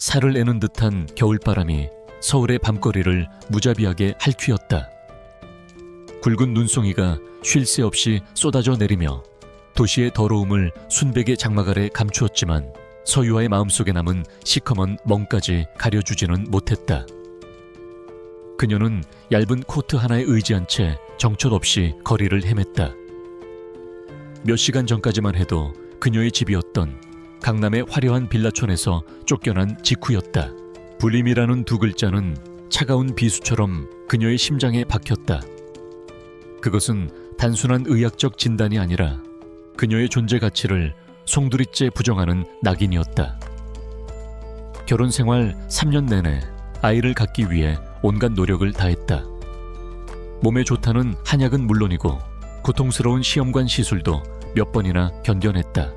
살을 내는 듯한 겨울바람이 서울의 밤거리를 무자비하게 핥휘었다. 굵은 눈송이가 쉴 새 없이 쏟아져 내리며 도시의 더러움을 순백의 장막 아래 감추었지만 서유아의 마음속에 남은 시커먼 멍까지 가려주지는 못했다. 그녀는 얇은 코트 하나에 의지한 채 정처 없이 거리를 헤맸다. 몇 시간 전까지만 해도 그녀의 집이었던 강남의 화려한 빌라촌에서 쫓겨난 직후였다. 불임이라는 두 글자는 차가운 비수처럼 그녀의 심장에 박혔다. 그것은 단순한 의학적 진단이 아니라 그녀의 존재 가치를 송두리째 부정하는 낙인이었다. 결혼 생활 3년 내내 아이를 갖기 위해 온갖 노력을 다했다. 몸에 좋다는 한약은 물론이고 고통스러운 시험관 시술도 몇 번이나 견뎌냈다.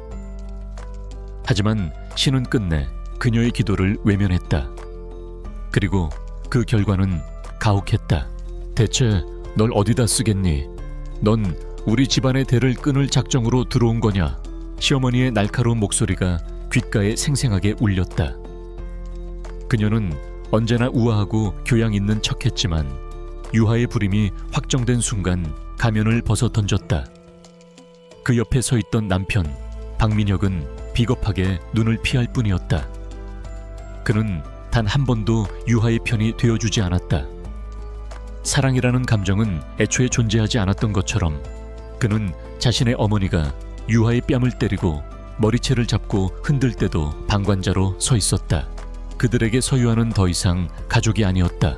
하지만 신은 끝내 그녀의 기도를 외면했다. 그리고 그 결과는 가혹했다. 대체 널 어디다 쓰겠니? 넌 우리 집안의 대를 끊을 작정으로 들어온 거냐? 시어머니의 날카로운 목소리가 귓가에 생생하게 울렸다. 그녀는 언제나 우아하고 교양 있는 척했지만 유하의 불임이 확정된 순간 가면을 벗어 던졌다. 그 옆에 서 있던 남편 박민혁은 비겁하게 눈을 피할 뿐이었다. 그는 단 한 번도 유하의 편이 되어주지 않았다. 사랑이라는 감정은 애초에 존재하지 않았던 것처럼 그는 자신의 어머니가 유하의 뺨을 때리고 머리채를 잡고 흔들 때도 방관자로 서 있었다. 그들에게 서유아는 더 이상 가족이 아니었다.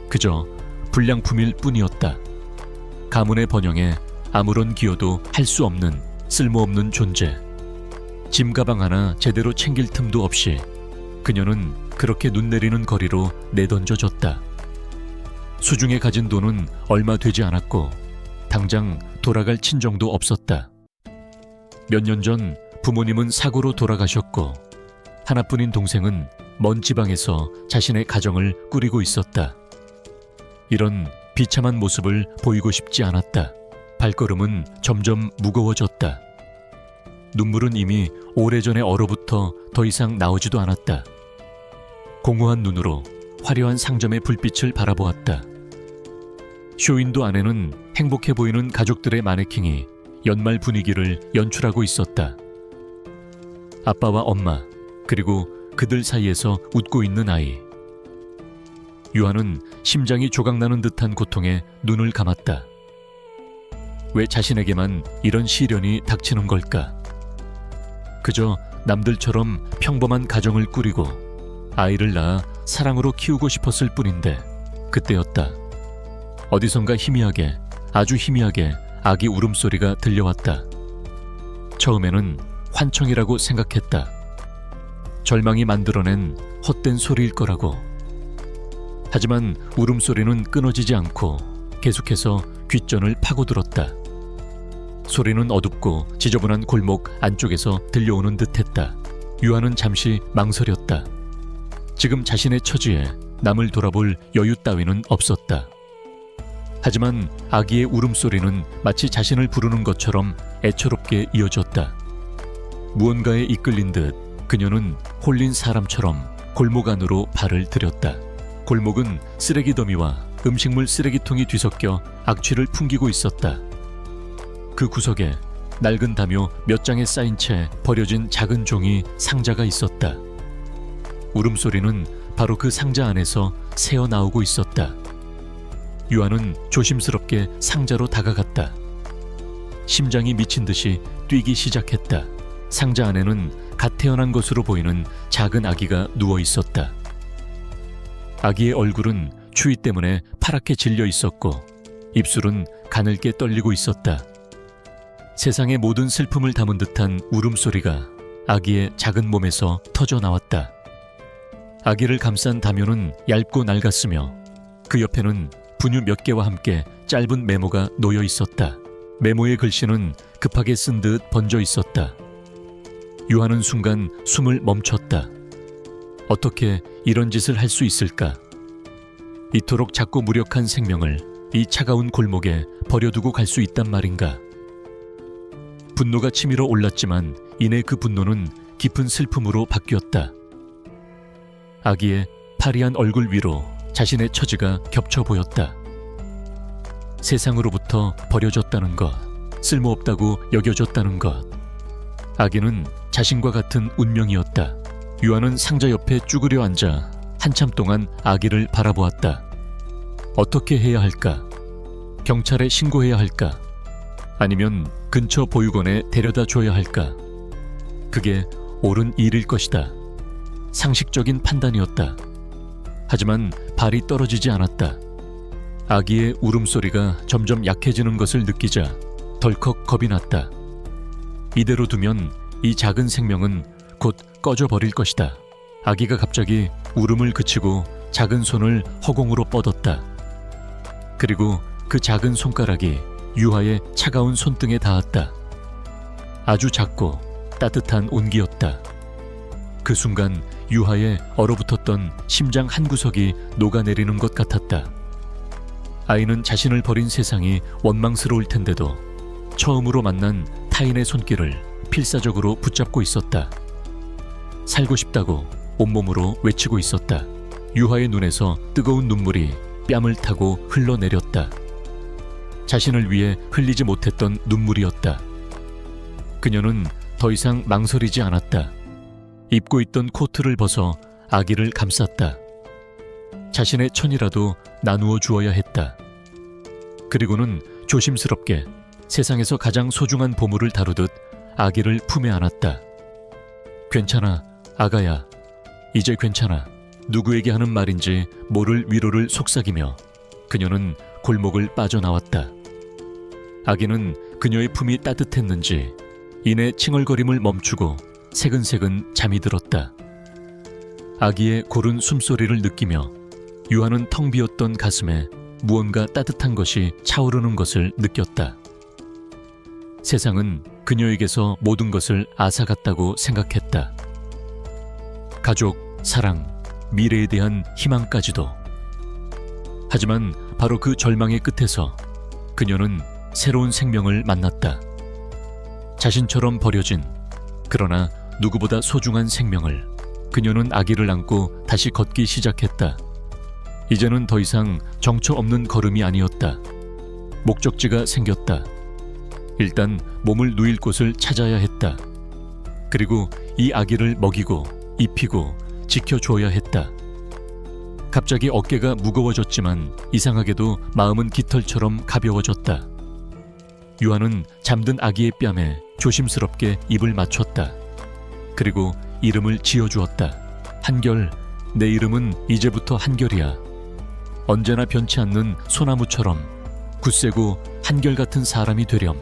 그저 불량품일 뿐이었다. 가문의 번영에 아무런 기여도 할 수 없는 쓸모없는 존재. 짐 가방 하나 제대로 챙길 틈도 없이 그녀는 그렇게 눈 내리는 거리로 내던져졌다. 수중에 가진 돈은 얼마 되지 않았고 당장 돌아갈 친정도 없었다. 몇 년 전 부모님은 사고로 돌아가셨고 하나뿐인 동생은 먼 지방에서 자신의 가정을 꾸리고 있었다. 이런 비참한 모습을 보이고 싶지 않았다. 발걸음은 점점 무거워졌다. 눈물은 이미 오래전에 얼어붙어 더 이상 나오지도 않았다. 공허한 눈으로 화려한 상점의 불빛을 바라보았다. 쇼윈도 안에는 행복해 보이는 가족들의 마네킹이 연말 분위기를 연출하고 있었다. 아빠와 엄마, 그리고 그들 사이에서 웃고 있는 아이. 유아는 심장이 조각나는 듯한 고통에 눈을 감았다. 왜 자신에게만 이런 시련이 닥치는 걸까? 그저 남들처럼 평범한 가정을 꾸리고 아이를 낳아 사랑으로 키우고 싶었을 뿐인데 그때였다. 어디선가 희미하게, 아주 희미하게 아기 울음소리가 들려왔다. 처음에는 환청이라고 생각했다. 절망이 만들어낸 헛된 소리일 거라고. 하지만 울음소리는 끊어지지 않고 계속해서 귓전을 파고들었다. 소리는 어둡고 지저분한 골목 안쪽에서 들려오는 듯했다. 유아는 잠시 망설였다. 지금 자신의 처지에 남을 돌아볼 여유 따위는 없었다. 하지만 아기의 울음소리는 마치 자신을 부르는 것처럼 애처롭게 이어졌다. 무언가에 이끌린 듯 그녀는 홀린 사람처럼 골목 안으로 발을 들였다. 골목은 쓰레기 더미와 음식물 쓰레기통이 뒤섞여 악취를 풍기고 있었다. 그 구석에 낡은 담요 몇 장에 쌓인 채 버려진 작은 종이 상자가 있었다. 울음소리는 바로 그 상자 안에서 새어나오고 있었다. 유아는 조심스럽게 상자로 다가갔다. 심장이 미친 듯이 뛰기 시작했다. 상자 안에는 갓 태어난 것으로 보이는 작은 아기가 누워 있었다. 아기의 얼굴은 추위 때문에 파랗게 질려 있었고 입술은 가늘게 떨리고 있었다. 세상의 모든 슬픔을 담은 듯한 울음소리가 아기의 작은 몸에서 터져 나왔다. 아기를 감싼 담요는 얇고 낡았으며 그 옆에는 분유 몇 개와 함께 짧은 메모가 놓여 있었다. 메모의 글씨는 급하게 쓴 듯 번져 있었다. 유아는 순간 숨을 멈췄다. 어떻게 이런 짓을 할 수 있을까? 이토록 작고 무력한 생명을 이 차가운 골목에 버려두고 갈 수 있단 말인가? 분노가 치밀어 올랐지만 이내 그 분노는 깊은 슬픔으로 바뀌었다. 아기의 파리한 얼굴 위로 자신의 처지가 겹쳐 보였다. 세상으로부터 버려졌다는 것, 쓸모없다고 여겨졌다는 것. 아기는 자신과 같은 운명이었다. 유아는 상자 옆에 쭈그려 앉아 한참 동안 아기를 바라보았다. 어떻게 해야 할까? 경찰에 신고해야 할까? 아니면 근처 보육원에 데려다 줘야 할까? 그게 옳은 일일 것이다. 상식적인 판단이었다. 하지만 발이 떨어지지 않았다. 아기의 울음소리가 점점 약해지는 것을 느끼자 덜컥 겁이 났다. 이대로 두면 이 작은 생명은 곧 꺼져버릴 것이다. 아기가 갑자기 울음을 그치고 작은 손을 허공으로 뻗었다. 그리고 그 작은 손가락이 유아의 차가운 손등에 닿았다. 아주 작고 따뜻한 온기였다. 그 순간 유아의 얼어붙었던 심장 한 구석이 녹아내리는 것 같았다. 아이는 자신을 버린 세상이 원망스러울 텐데도 처음으로 만난 타인의 손길을 필사적으로 붙잡고 있었다. 살고 싶다고 온몸으로 외치고 있었다. 유아의 눈에서 뜨거운 눈물이 뺨을 타고 흘러내렸다. 자신을 위해 흘리지 못했던 눈물이었다. 그녀는 더 이상 망설이지 않았다. 입고 있던 코트를 벗어 아기를 감쌌다. 자신의 천이라도 나누어 주어야 했다. 그리고는 조심스럽게 세상에서 가장 소중한 보물을 다루듯 아기를 품에 안았다. 괜찮아, 아가야. 이제 괜찮아. 누구에게 하는 말인지 모를 위로를 속삭이며 그녀는 골목을 빠져나왔다. 아기는 그녀의 품이 따뜻했는지 이내 칭얼거림을 멈추고 새근새근 잠이 들었다. 아기의 고른 숨소리를 느끼며 유아는 텅 비었던 가슴에 무언가 따뜻한 것이 차오르는 것을 느꼈다. 세상은 그녀에게서 모든 것을 앗아갔다고 생각했다. 가족, 사랑, 미래에 대한 희망까지도. 하지만 바로 그 절망의 끝에서 그녀는 새로운 생명을 만났다. 자신처럼 버려진, 그러나 누구보다 소중한 생명을. 그녀는 아기를 안고 다시 걷기 시작했다. 이제는 더 이상 정처 없는 걸음이 아니었다. 목적지가 생겼다. 일단 몸을 누일 곳을 찾아야 했다. 그리고 이 아기를 먹이고 입히고 지켜줘야 했다. 갑자기 어깨가 무거워졌지만 이상하게도 마음은 깃털처럼 가벼워졌다. 유아는 잠든 아기의 뺨에 조심스럽게 입을 맞췄다. 그리고 이름을 지어주었다. 한결, 내 이름은 이제부터 한결이야. 언제나 변치 않는 소나무처럼 굳세고 한결같은 사람이 되렴.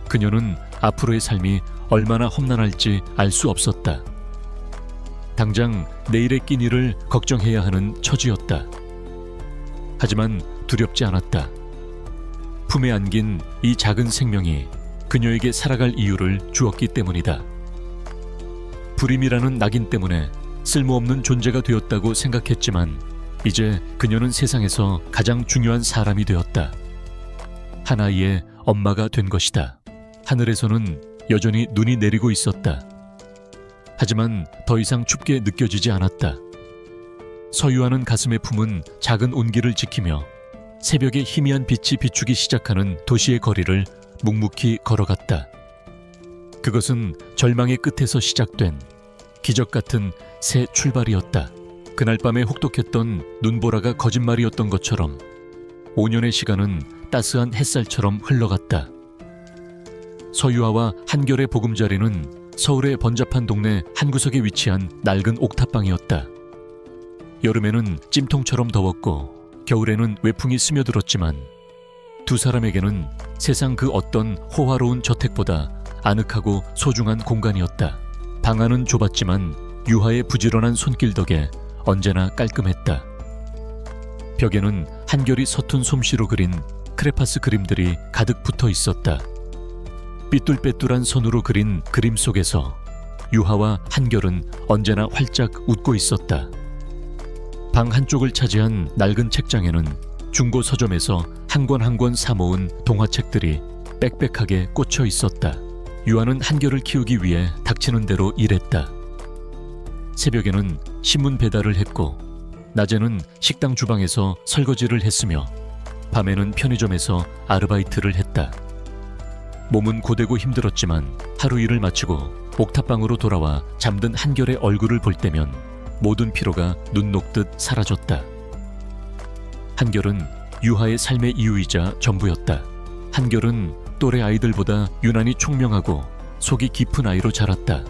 그녀는 앞으로의 삶이 얼마나 험난할지 알 수 없었다. 당장 내일의 끼니를 걱정해야 하는 처지였다. 하지만 두렵지 않았다. 품에 안긴 이 작은 생명이 그녀에게 살아갈 이유를 주었기 때문이다. 불임이라는 낙인 때문에 쓸모없는 존재가 되었다고 생각했지만 이제 그녀는 세상에서 가장 중요한 사람이 되었다. 한 아이의 엄마가 된 것이다. 하늘에서는 여전히 눈이 내리고 있었다. 하지만 더 이상 춥게 느껴지지 않았다. 서유하는 가슴에 품은 작은 온기를 지키며 새벽의 희미한 빛이 비추기 시작하는 도시의 거리를 묵묵히 걸어갔다. 그것은 절망의 끝에서 시작된 기적 같은 새 출발이었다. 그날 밤에 혹독했던 눈보라가 거짓말이었던 것처럼 5년의 시간은 따스한 햇살처럼 흘러갔다. 서유아와 한결의 보금자리는 서울의 번잡한 동네 한 구석에 위치한 낡은 옥탑방이었다. 여름에는 찜통처럼 더웠고 겨울에는 외풍이 스며들었지만 두 사람에게는 세상 그 어떤 호화로운 저택보다 아늑하고 소중한 공간이었다. 방 안은 좁았지만 유하의 부지런한 손길 덕에 언제나 깔끔했다. 벽에는 한결이 서툰 솜씨로 그린 크레파스 그림들이 가득 붙어 있었다. 삐뚤빼뚤한 선으로 그린 그림 속에서 유하와 한결은 언제나 활짝 웃고 있었다. 방 한쪽을 차지한 낡은 책장에는 중고 서점에서 한 권 한 권 사모은 동화책들이 빽빽하게 꽂혀 있었다. 유아는 한결을 키우기 위해 닥치는 대로 일했다. 새벽에는 신문 배달을 했고 낮에는 식당 주방에서 설거지를 했으며 밤에는 편의점에서 아르바이트를 했다. 몸은 고되고 힘들었지만 하루 일을 마치고 옥탑방으로 돌아와 잠든 한결의 얼굴을 볼 때면 모든 피로가 눈 녹듯 사라졌다. 한결은 유하의 삶의 이유이자 전부였다. 한결은 또래 아이들보다 유난히 총명하고 속이 깊은 아이로 자랐다.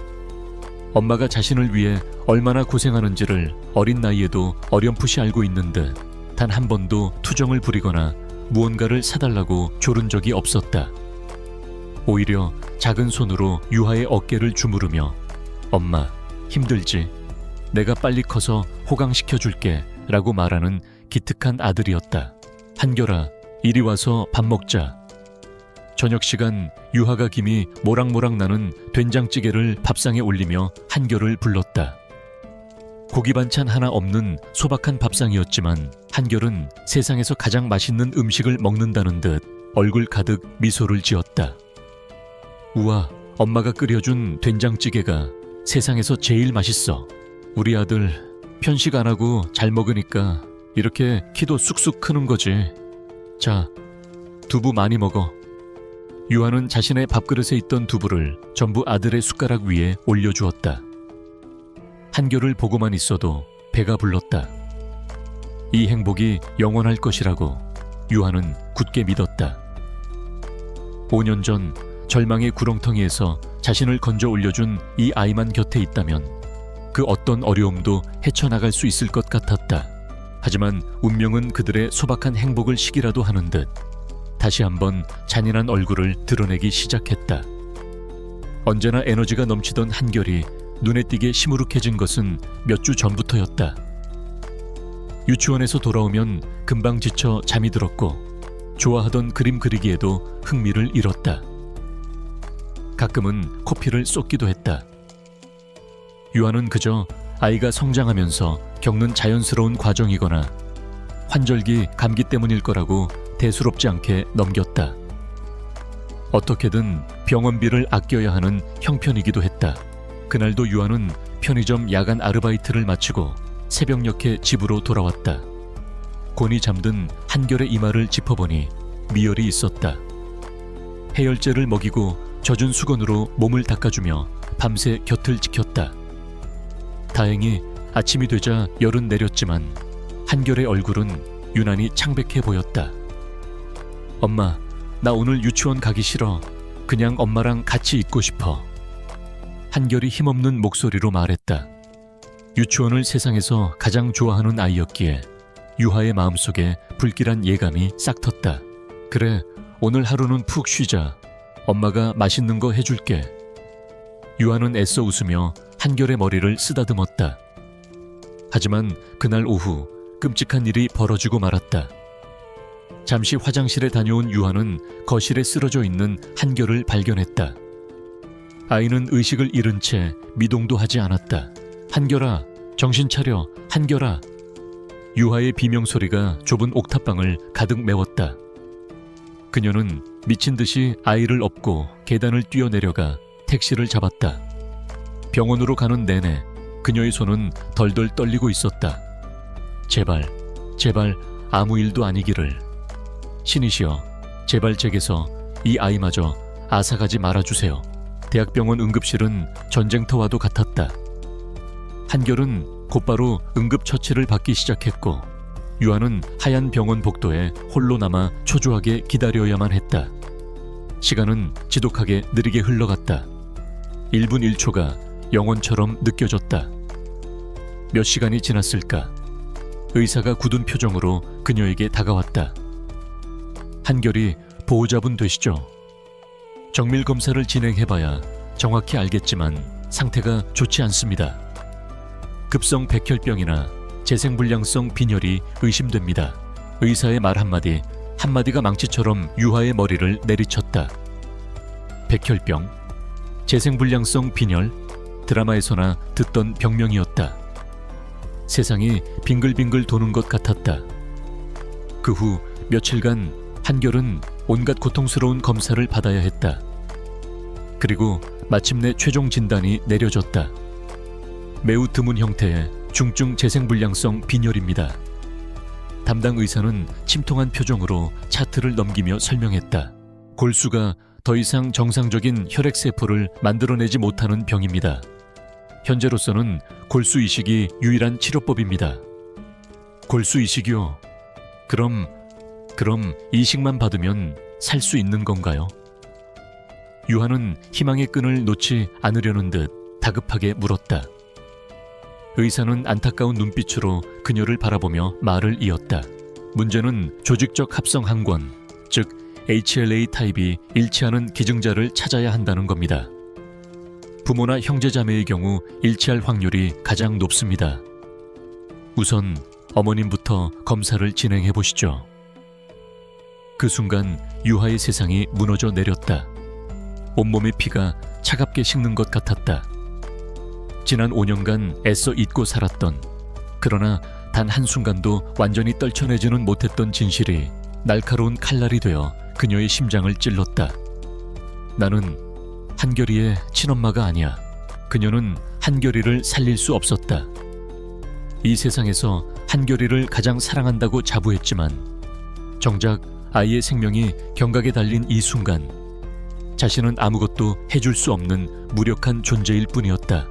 엄마가 자신을 위해 얼마나 고생하는지를 어린 나이에도 어렴풋이 알고 있는 듯 단 한 번도 투정을 부리거나 무언가를 사달라고 조른 적이 없었다. 오히려 작은 손으로 유하의 어깨를 주무르며 엄마, 힘들지? 내가 빨리 커서 호강시켜줄게 라고 말하는 기특한 아들이었다. 한결아, 이리 와서 밥 먹자. 저녁 시간 유하가 김이 모락모락 나는 된장찌개를 밥상에 올리며 한결을 불렀다. 고기 반찬 하나 없는 소박한 밥상이었지만 한결은 세상에서 가장 맛있는 음식을 먹는다는 듯 얼굴 가득 미소를 지었다. 우와, 엄마가 끓여준 된장찌개가 세상에서 제일 맛있어. 우리 아들 편식 안 하고 잘 먹으니까 이렇게 키도 쑥쑥 크는 거지. 자, 두부 많이 먹어. 유하는 자신의 밥그릇에 있던 두부를 전부 아들의 숟가락 위에 올려주었다. 한결을 보고만 있어도 배가 불렀다. 이 행복이 영원할 것이라고 유하는 굳게 믿었다. 5년 전 절망의 구렁텅이에서 자신을 건져 올려준 이 아이만 곁에 있다면 그 어떤 어려움도 헤쳐나갈 수 있을 것 같았다. 하지만 운명은 그들의 소박한 행복을 시기라도 하는 듯 다시 한번 잔인한 얼굴을 드러내기 시작했다. 언제나 에너지가 넘치던 한결이 눈에 띄게 시무룩해진 것은 몇 주 전부터였다. 유치원에서 돌아오면 금방 지쳐 잠이 들었고 좋아하던 그림 그리기에도 흥미를 잃었다. 가끔은 코피를 쏟기도 했다. 유아는 그저 아이가 성장하면서 겪는 자연스러운 과정이거나 환절기 감기 때문일 거라고 대수롭지 않게 넘겼다. 어떻게든 병원비를 아껴야 하는 형편이기도 했다. 그날도 유아는 편의점 야간 아르바이트를 마치고 새벽녘에 집으로 돌아왔다. 곤히 잠든 한결의 이마를 짚어보니 미열이 있었다. 해열제를 먹이고 젖은 수건으로 몸을 닦아주며 밤새 곁을 지켰다. 다행히 아침이 되자 열은 내렸지만 한결의 얼굴은 유난히 창백해 보였다. 엄마, 나 오늘 유치원 가기 싫어. 그냥 엄마랑 같이 있고 싶어. 한결이 힘없는 목소리로 말했다. 유치원을 세상에서 가장 좋아하는 아이였기에 유하의 마음속에 불길한 예감이 싹 텄다. 그래, 오늘 하루는 푹 쉬자. 엄마가 맛있는 거 해줄게. 유하는 애써 웃으며 한결의 머리를 쓰다듬었다. 하지만 그날 오후 끔찍한 일이 벌어지고 말았다. 잠시 화장실에 다녀온 유하는 거실에 쓰러져 있는 한결을 발견했다. 아이는 의식을 잃은 채 미동도 하지 않았다. 한결아, 정신 차려. 한결아. 유하의 비명소리가 좁은 옥탑방을 가득 메웠다. 그녀는 미친 듯이 아이를 업고 계단을 뛰어내려가 택시를 잡았다. 병원으로 가는 내내 그녀의 손은 덜덜 떨리고 있었다. 제발, 제발 아무 일도 아니기를. 신이시여, 제발 제게서 이 아이마저 앗아가지 말아주세요. 대학병원 응급실은 전쟁터와도 같았다. 한결은 곧바로 응급처치를 받기 시작했고 유아는 하얀 병원 복도에 홀로 남아 초조하게 기다려야만 했다. 시간은 지독하게 느리게 흘러갔다. 1분 1초가 영원처럼 느껴졌다. 몇 시간이 지났을까? 의사가 굳은 표정으로 그녀에게 다가왔다. 한결이 보호자분 되시죠? 정밀 검사를 진행해봐야 정확히 알겠지만 상태가 좋지 않습니다. 급성 백혈병이나 재생불량성 빈혈이 의심됩니다. 의사의 말 한마디가 망치처럼 유하의 머리를 내리쳤다. 백혈병, 재생불량성 빈혈, 드라마에서나 듣던 병명이었다. 세상이 빙글빙글 도는 것 같았다. 그 후 며칠간 한결은 온갖 고통스러운 검사를 받아야 했다. 그리고 마침내 최종 진단이 내려졌다. 매우 드문 형태의 중증 재생불량성 빈혈입니다. 담당 의사는 침통한 표정으로 차트를 넘기며 설명했다. 골수가 더 이상 정상적인 혈액세포를 만들어내지 못하는 병입니다. 현재로서는 골수 이식이 유일한 치료법입니다. 골수 이식이요? 그럼 이식만 받으면 살 수 있는 건가요? 유하는 희망의 끈을 놓지 않으려는 듯 다급하게 물었다. 의사는 안타까운 눈빛으로 그녀를 바라보며 말을 이었다. 문제는 조직적 합성 항원, 즉 HLA 타입이 일치하는 기증자를 찾아야 한다는 겁니다. 부모나 형제자매의 경우 일치할 확률이 가장 높습니다. 우선 어머님부터 검사를 진행해 보시죠. 그 순간 유하의 세상이 무너져 내렸다. 온몸의 피가 차갑게 식는 것 같았다. 지난 5년간 애써 잊고 살았던, 그러나 단 한순간도 완전히 떨쳐내지는 못했던 진실이 날카로운 칼날이 되어 그녀의 심장을 찔렀다. 나는 한결이의 친엄마가 아니야. 그녀는 한결이를 살릴 수 없었다. 이 세상에서 한결이를 가장 사랑한다고 자부했지만 정작 아이의 생명이 경각에 달린 이 순간 자신은 아무것도 해줄 수 없는 무력한 존재일 뿐이었다.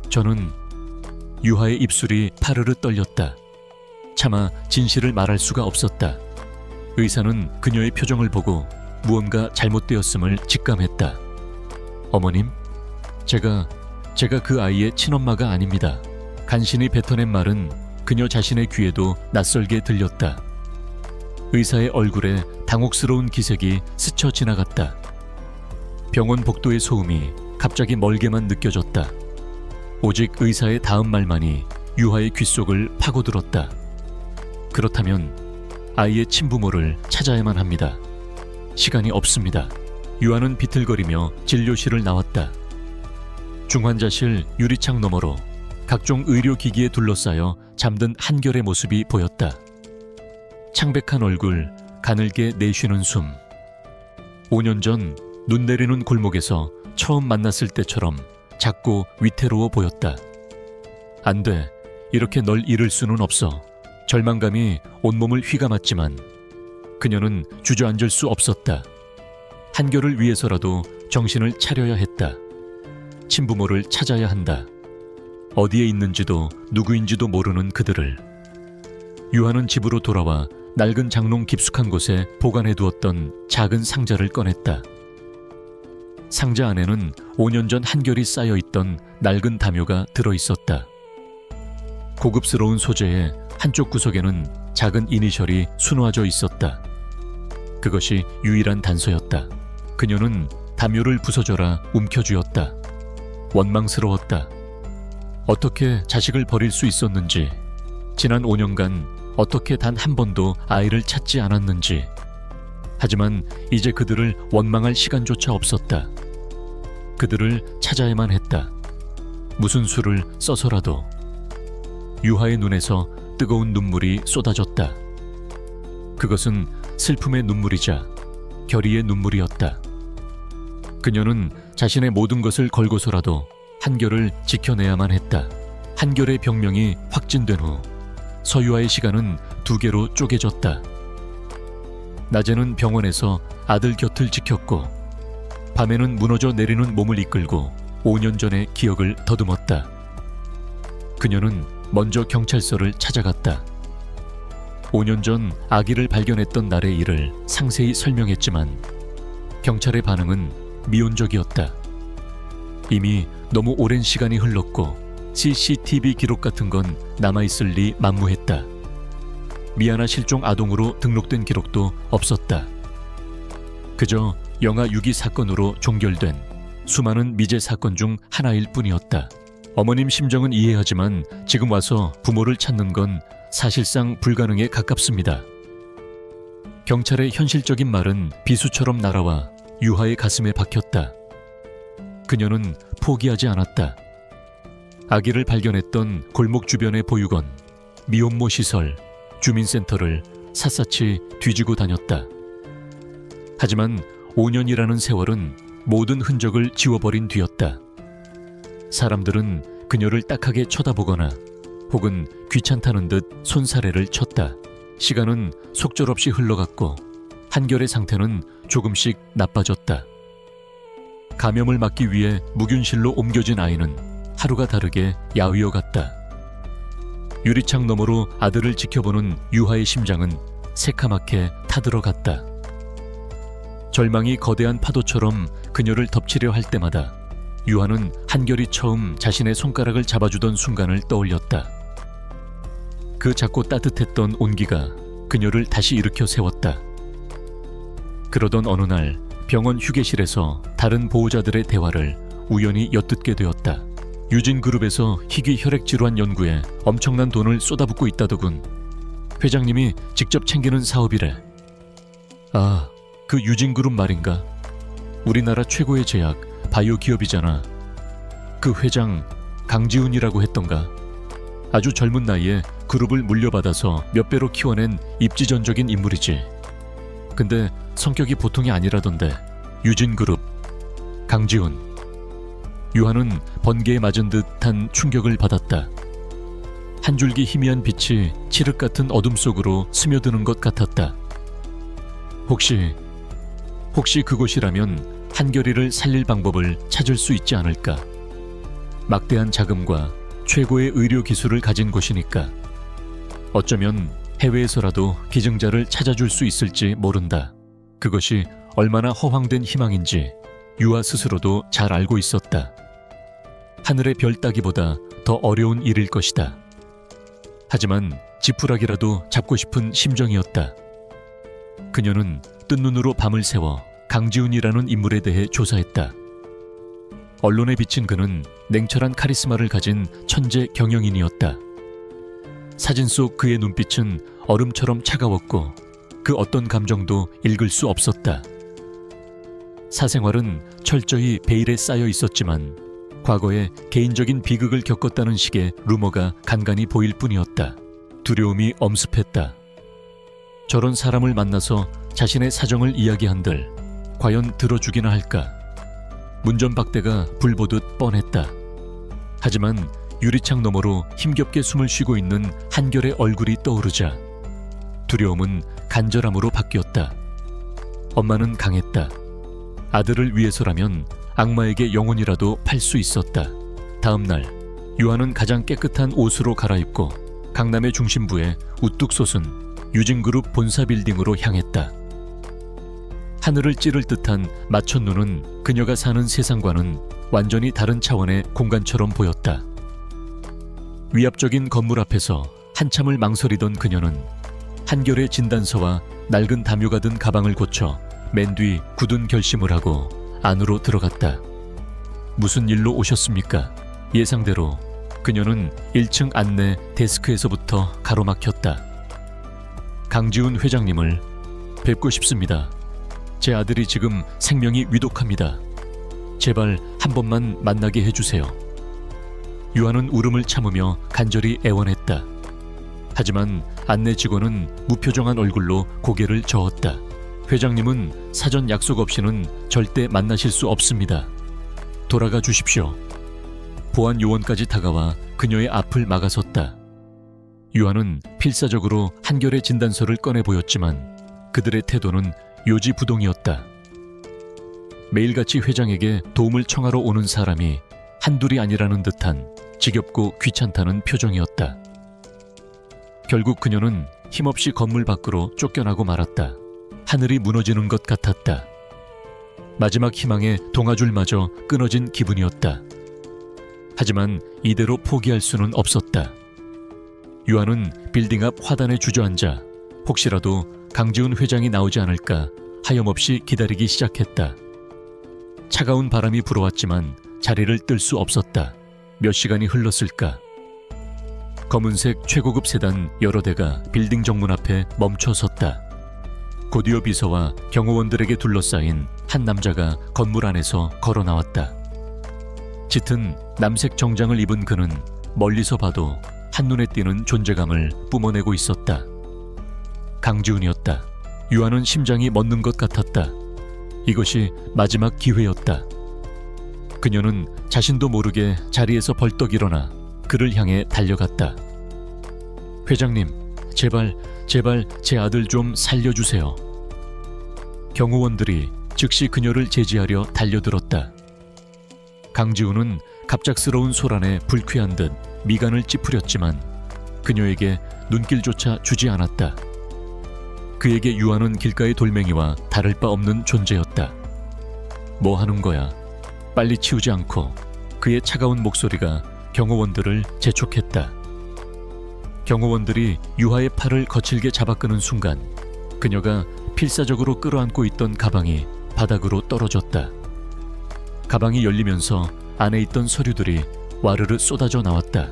저는 유하의 입술이 파르르 떨렸다. 차마 진실을 말할 수가 없었다. 의사는 그녀의 표정을 보고 무언가 잘못되었음을 직감했다. 어머님, 제가 그 아이의 친엄마가 아닙니다. 간신히 뱉어낸 말은 그녀 자신의 귀에도 낯설게 들렸다. 의사의 얼굴에 당혹스러운 기색이 스쳐 지나갔다. 병원 복도의 소음이 갑자기 멀게만 느껴졌다. 오직 의사의 다음 말만이 유하의 귓속을 파고들었다. 그렇다면 아이의 친부모를 찾아야만 합니다. 시간이 없습니다. 유하는 비틀거리며 진료실을 나왔다. 중환자실 유리창 너머로 각종 의료기기에 둘러싸여 잠든 한결의 모습이 보였다. 창백한 얼굴, 가늘게 내쉬는 숨. 5년 전 눈 내리는 골목에서 처음 만났을 때처럼 작고 위태로워 보였다. 안 돼. 이렇게 널 잃을 수는 없어. 절망감이 온몸을 휘감았지만 그녀는 주저앉을 수 없었다. 한결을 위해서라도 정신을 차려야 했다. 친부모를 찾아야 한다. 어디에 있는지도 누구인지도 모르는 그들을. 유하는 집으로 돌아와 낡은 장롱 깊숙한 곳에 보관해 두었던 작은 상자를 꺼냈다. 상자 안에는 5년 전 한결이 쌓여있던 낡은 담요가 들어있었다. 고급스러운 소재에 한쪽 구석에는 작은 이니셜이 수놓아져 있었다. 그것이 유일한 단서였다. 그녀는 담요를 부서져라 움켜쥐었다. 원망스러웠다. 어떻게 자식을 버릴 수 있었는지, 지난 5년간 어떻게 단 한 번도 아이를 찾지 않았는지. 하지만 이제 그들을 원망할 시간조차 없었다. 그들을 찾아야만 했다. 무슨 수를 써서라도. 유하의 눈에서 뜨거운 눈물이 쏟아졌다. 그것은 슬픔의 눈물이자 결의의 눈물이었다. 그녀는 자신의 모든 것을 걸고서라도 한결을 지켜내야만 했다. 한결의 병명이 확진된 후 서유아의 시간은 2개로 쪼개졌다. 낮에는 병원에서 아들 곁을 지켰고 밤에는 무너져 내리는 몸을 이끌고 5년 전의 기억을 더듬었다. 그녀는 먼저 경찰서를 찾아갔다. 5년 전 아기를 발견했던 날의 일을 상세히 설명했지만 경찰의 반응은 미온적이었다. 이미 너무 오랜 시간이 흘렀고 CCTV 기록 같은 건 남아있을 리 만무했다. 미아나 실종 아동으로 등록된 기록도 없었다. 그저 영아 유기 사건으로 종결된 수많은 미제 사건 중 하나일 뿐이었다. 어머님 심정은 이해하지만 지금 와서 부모를 찾는 건 사실상 불가능에 가깝습니다. 경찰의 현실적인 말은 비수처럼 날아와 유하의 가슴에 박혔다. 그녀는 포기하지 않았다. 아기를 발견했던 골목 주변의 보육원, 미혼모 시설, 주민센터를 샅샅이 뒤지고 다녔다. 하지만 5년이라는 세월은 모든 흔적을 지워버린 뒤였다. 사람들은 그녀를 딱하게 쳐다보거나 혹은 귀찮다는 듯 손사래를 쳤다. 시간은 속절없이 흘러갔고 한결의 상태는 조금씩 나빠졌다. 감염을 막기 위해 무균실로 옮겨진 아이는 하루가 다르게 야위어 갔다. 유리창 너머로 아들을 지켜보는 유하의 심장은 새카맣게 타들어갔다. 절망이 거대한 파도처럼 그녀를 덮치려 할 때마다 유하는 한결이 처음 자신의 손가락을 잡아주던 순간을 떠올렸다. 그 작고 따뜻했던 온기가 그녀를 다시 일으켜 세웠다. 그러던 어느 날 병원 휴게실에서 다른 보호자들의 대화를 우연히 엿듣게 되었다. 유진그룹에서 희귀 혈액 질환 연구에 엄청난 돈을 쏟아붓고 있다더군. 회장님이 직접 챙기는 사업이래. 아, 그 유진그룹 말인가? 우리나라 최고의 제약 바이오 기업이잖아. 그 회장 강지훈이라고 했던가. 아주 젊은 나이에 그룹을 물려받아서 몇 배로 키워낸 입지전적인 인물이지. 근데 성격이 보통이 아니라던데. 유진그룹 강지훈. 유하는 번개에 맞은 듯한 충격을 받았다. 한 줄기 희미한 빛이 칠흑 같은 어둠 속으로 스며드는 것 같았다. 혹시 그곳이라면 한결이를 살릴 방법을 찾을 수 있지 않을까? 막대한 자금과 최고의 의료 기술을 가진 곳이니까. 어쩌면 해외에서라도 기증자를 찾아줄 수 있을지 모른다. 그것이 얼마나 허황된 희망인지 유하 스스로도 잘 알고 있었다. 하늘의 별 따기보다 더 어려운 일일 것이다. 하지만 지푸라기라도 잡고 싶은 심정이었다. 그녀는 뜬 눈으로 밤을 새워 강지훈이라는 인물에 대해 조사했다. 언론에 비친 그는 냉철한 카리스마를 가진 천재 경영인이었다. 사진 속 그의 눈빛은 얼음처럼 차가웠고 그 어떤 감정도 읽을 수 없었다. 사생활은 철저히 베일에 쌓여 있었지만 과거에 개인적인 비극을 겪었다는 식의 루머가 간간히 보일 뿐이었다. 두려움이 엄습했다. 저런 사람을 만나서 자신의 사정을 이야기한들 과연 들어주기나 할까? 문전박대가 불보듯 뻔했다. 하지만 유리창 너머로 힘겹게 숨을 쉬고 있는 한결의 얼굴이 떠오르자 두려움은 간절함으로 바뀌었다. 엄마는 강했다. 아들을 위해서라면 악마에게 영혼이라도 팔 수 있었다. 다음 날 유하는 가장 깨끗한 옷으로 갈아입고 강남의 중심부에 우뚝 솟은 유진그룹 본사 빌딩으로 향했다. 하늘을 찌를 듯한 마천눈은 그녀가 사는 세상과는 완전히 다른 차원의 공간처럼 보였다. 위압적인 건물 앞에서 한참을 망설이던 그녀는 한결의 진단서와 낡은 담요가 든 가방을 고쳐 맨 뒤 굳은 결심을 하고 안으로 들어갔다. 무슨 일로 오셨습니까? 예상대로 그녀는 1층 안내 데스크에서부터 가로막혔다. 강지훈 회장님을 뵙고 싶습니다. 제 아들이 지금 생명이 위독합니다. 제발 한 번만 만나게 해주세요. 유하는 울음을 참으며 간절히 애원했다. 하지만 안내 직원은 무표정한 얼굴로 고개를 저었다. 회장님은 사전 약속 없이는 절대 만나실 수 없습니다. 돌아가 주십시오. 보안 요원까지 다가와 그녀의 앞을 막아섰다. 유하는 필사적으로 한결의 진단서를 꺼내 보였지만 그들의 태도는 요지부동이었다. 매일같이 회장에게 도움을 청하러 오는 사람이 한둘이 아니라는 듯한 지겹고 귀찮다는 표정이었다. 결국 그녀는 힘없이 건물 밖으로 쫓겨나고 말았다. 하늘이 무너지는 것 같았다. 마지막 희망의 동아줄마저 끊어진 기분이었다. 하지만 이대로 포기할 수는 없었다. 유하는 빌딩 앞 화단에 주저앉아 혹시라도 강지훈 회장이 나오지 않을까 하염없이 기다리기 시작했다. 차가운 바람이 불어왔지만 자리를 뜰 수 없었다. 몇 시간이 흘렀을까? 검은색 최고급 세단 여러 대가 빌딩 정문 앞에 멈춰 섰다. 곧이어 비서와 경호원들에게 둘러싸인 한 남자가 건물 안에서 걸어 나왔다. 짙은 남색 정장을 입은 그는 멀리서 봐도 한눈에 띄는 존재감을 뿜어내고 있었다. 강지훈이었다. 유하는 심장이 멎는 것 같았다. 이것이 마지막 기회였다. 그녀는 자신도 모르게 자리에서 벌떡 일어나 그를 향해 달려갔다. 회장님, 제발 제 아들 좀 살려주세요. 경호원들이 즉시 그녀를 제지하려 달려들었다. 강지훈은 갑작스러운 소란에 불쾌한 듯 미간을 찌푸렸지만 그녀에게 눈길조차 주지 않았다. 그에게 유아는 길가의 돌멩이와 다를 바 없는 존재였다. 뭐 하는 거야? 빨리 치우지 않고. 그의 차가운 목소리가 경호원들을 재촉했다. 경호원들이 유아의 팔을 거칠게 잡아끄는 순간 그녀가 필사적으로 끌어안고 있던 가방이 바닥으로 떨어졌다. 가방이 열리면서 안에 있던 서류들이 와르르 쏟아져 나왔다.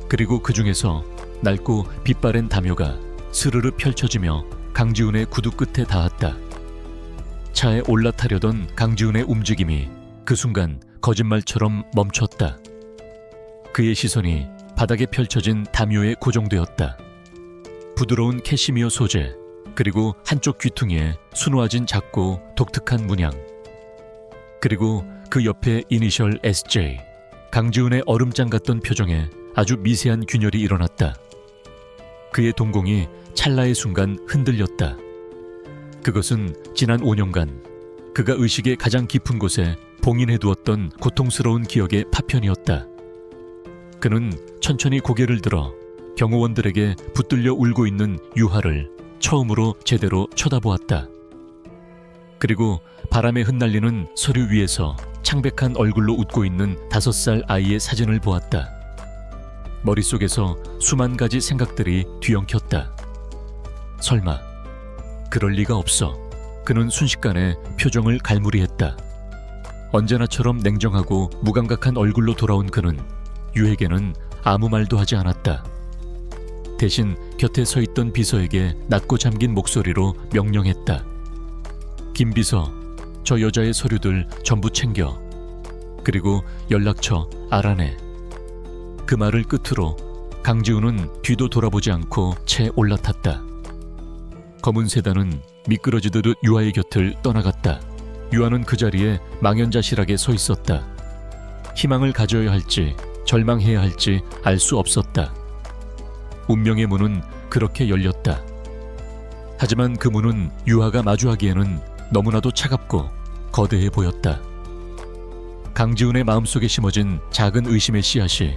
그리고 그 중에서 낡고 빛바랜 담요가 스르르 펼쳐지며 강지훈의 구두 끝에 닿았다. 차에 올라타려던 강지훈의 움직임이 그 순간 거짓말처럼 멈췄다. 그의 시선이 바닥에 펼쳐진 담요에 고정되었다. 부드러운 캐시미어 소재, 그리고 한쪽 귀퉁이에 수놓아진 작고 독특한 문양, 그리고 그 옆에 이니셜 SJ. 강지훈의 얼음장 같던 표정에 아주 미세한 균열이 일어났다. 그의 동공이 찰나의 순간 흔들렸다. 그것은 지난 5년간 그가 의식의 가장 깊은 곳에 봉인해두었던 고통스러운 기억의 파편이었다. 그는 천천히 고개를 들어 경호원들에게 붙들려 울고 있는 유하를 처음으로 제대로 쳐다보았다. 그리고 바람에 흩날리는 서류 위에서 창백한 얼굴로 웃고 있는 5살 아이의 사진을 보았다. 머릿속에서 수만 가지 생각들이 뒤엉켰다. 설마, 그럴 리가 없어. 그는 순식간에 표정을 갈무리했다. 언제나처럼 냉정하고 무감각한 얼굴로 돌아온 그는 유에게는 아무 말도 하지 않았다. 대신 곁에 서 있던 비서에게 낮고 잠긴 목소리로 명령했다. 김 비서, 저 여자의 서류들 전부 챙겨. 그리고 연락처 알아내. 그 말을 끝으로 강지훈은 뒤도 돌아보지 않고 채 올라탔다. 검은 세단은 미끄러지듯 유아의 곁을 떠나갔다. 유아는 그 자리에 망연자실하게 서 있었다. 희망을 가져야 할지 절망해야 할지 알 수 없었다. 운명의 문은 그렇게 열렸다. 하지만 그 문은 유아가 마주하기에는 너무나도 차갑고 거대해 보였다. 강지훈의 마음속에 심어진 작은 의심의 씨앗이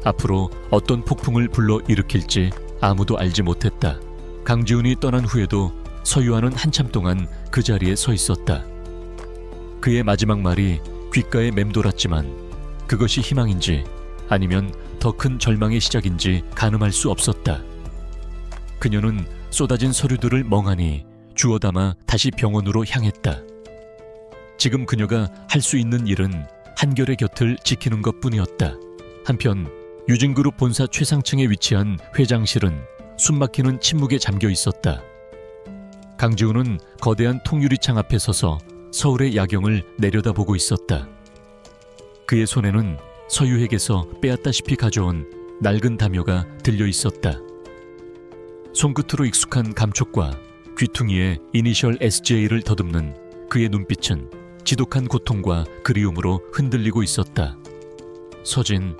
앞으로 어떤 폭풍을 불러 일으킬지 아무도 알지 못했다. 강지훈이 떠난 후에도 서유아는 한참 동안 그 자리에 서 있었다. 그의 마지막 말이 귓가에 맴돌았지만 그것이 희망인지 아니면 더 큰 절망의 시작인지 가늠할 수 없었다. 그녀는 쏟아진 서류들을 멍하니 주워 담아 다시 병원으로 향했다. 지금 그녀가 할 수 있는 일은 한결의 곁을 지키는 것뿐이었다. 한편 유진그룹 본사 최상층에 위치한 회장실은 숨막히는 침묵에 잠겨 있었다. 강지훈은 거대한 통유리창 앞에 서서 서울의 야경을 내려다보고 있었다. 그의 손에는 서유에게서 빼앗다시피 가져온 낡은 담요가 들려 있었다. 손끝으로 익숙한 감촉과 귀퉁이에 이니셜 SJ를 더듬는 그의 눈빛은 지독한 고통과 그리움으로 흔들리고 있었다. 서진,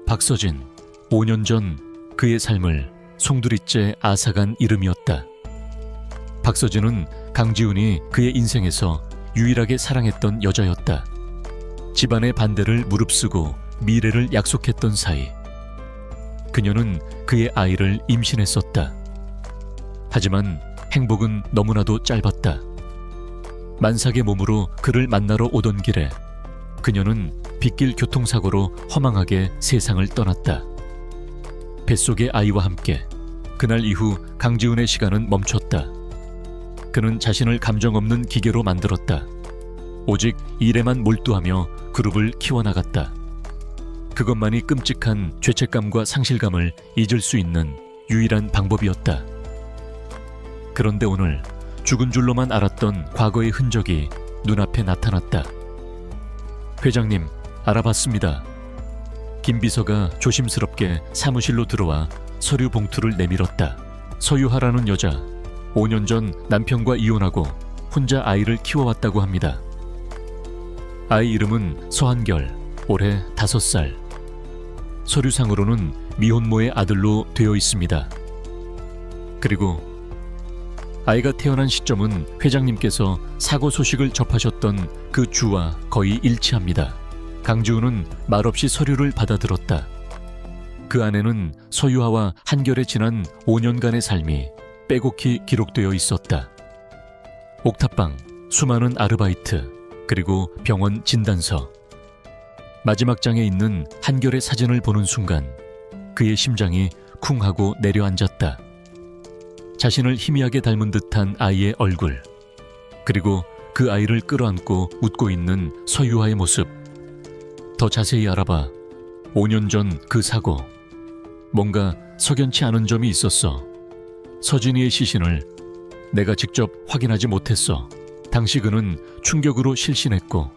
박서진, 5년 전 그의 삶을 송두리째 앗아간 이름이었다. 박서진은 강지훈이 그의 인생에서 유일하게 사랑했던 여자였다. 집안의 반대를 무릅쓰고 미래를 약속했던 사이 그녀는 그의 아이를 임신했었다. 하지만 행복은 너무나도 짧았다. 만삭의 몸으로 그를 만나러 오던 길에 그녀는 빗길 교통사고로 허망하게 세상을 떠났다. 뱃속의 아이와 함께 그날 이후 강지훈의 시간은 멈췄다. 그는 자신을 감정 없는 기계로 만들었다. 오직 일에만 몰두하며 그룹을 키워나갔다. 그것만이 끔찍한 죄책감과 상실감을 잊을 수 있는 유일한 방법이었다. 그런데 오늘 죽은 줄로만 알았던 과거의 흔적이 눈앞에 나타났다. 회장님, 알아봤습니다. 김 비서가 조심스럽게 사무실로 들어와 서류 봉투를 내밀었다. 서유하라는 여자, 5년 전 남편과 이혼하고 혼자 아이를 키워왔다고 합니다. 아이 이름은 서한결, 올해 5살. 서류상으로는 미혼모의 아들로 되어 있습니다. 그리고 아이가 태어난 시점은 회장님께서 사고 소식을 접하셨던 그 주와 거의 일치합니다. 강지우는 말없이 서류를 받아들었다. 그 안에는 서유아와 한결에 지난 5년간의 삶이 빼곡히 기록되어 있었다. 옥탑방, 수많은 아르바이트, 그리고 병원 진단서. 마지막 장에 있는 한결의 사진을 보는 순간 그의 심장이 쿵 하고 내려앉았다. 자신을 희미하게 닮은 듯한 아이의 얼굴, 그리고 그 아이를 끌어안고 웃고 있는 서유아의 모습. 더 자세히 알아봐 5년 전 그 사고. 뭔가 석연치 않은 점이 있었어. 서진이의 시신을 내가 직접 확인하지 못했어. 당시 그는 충격으로 실신했고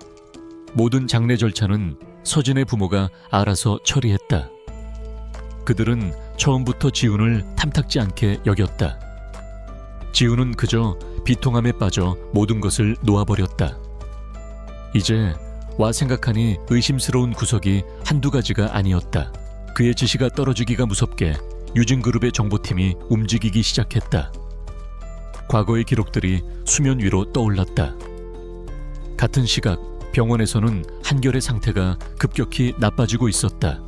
모든 장례 절차는 서진의 부모가 알아서 처리했다. 그들은 처음부터 지훈을 탐탁지 않게 여겼다. 지훈은 그저 비통함에 빠져 모든 것을 놓아버렸다. 이제 와 생각하니 의심스러운 구석이 한두 가지가 아니었다. 그의 지시가 떨어지기가 무섭게 유진그룹의 정보팀이 움직이기 시작했다. 과거의 기록들이 수면 위로 떠올랐다. 같은 시각 병원에서는 한결의 상태가 급격히 나빠지고 있었다.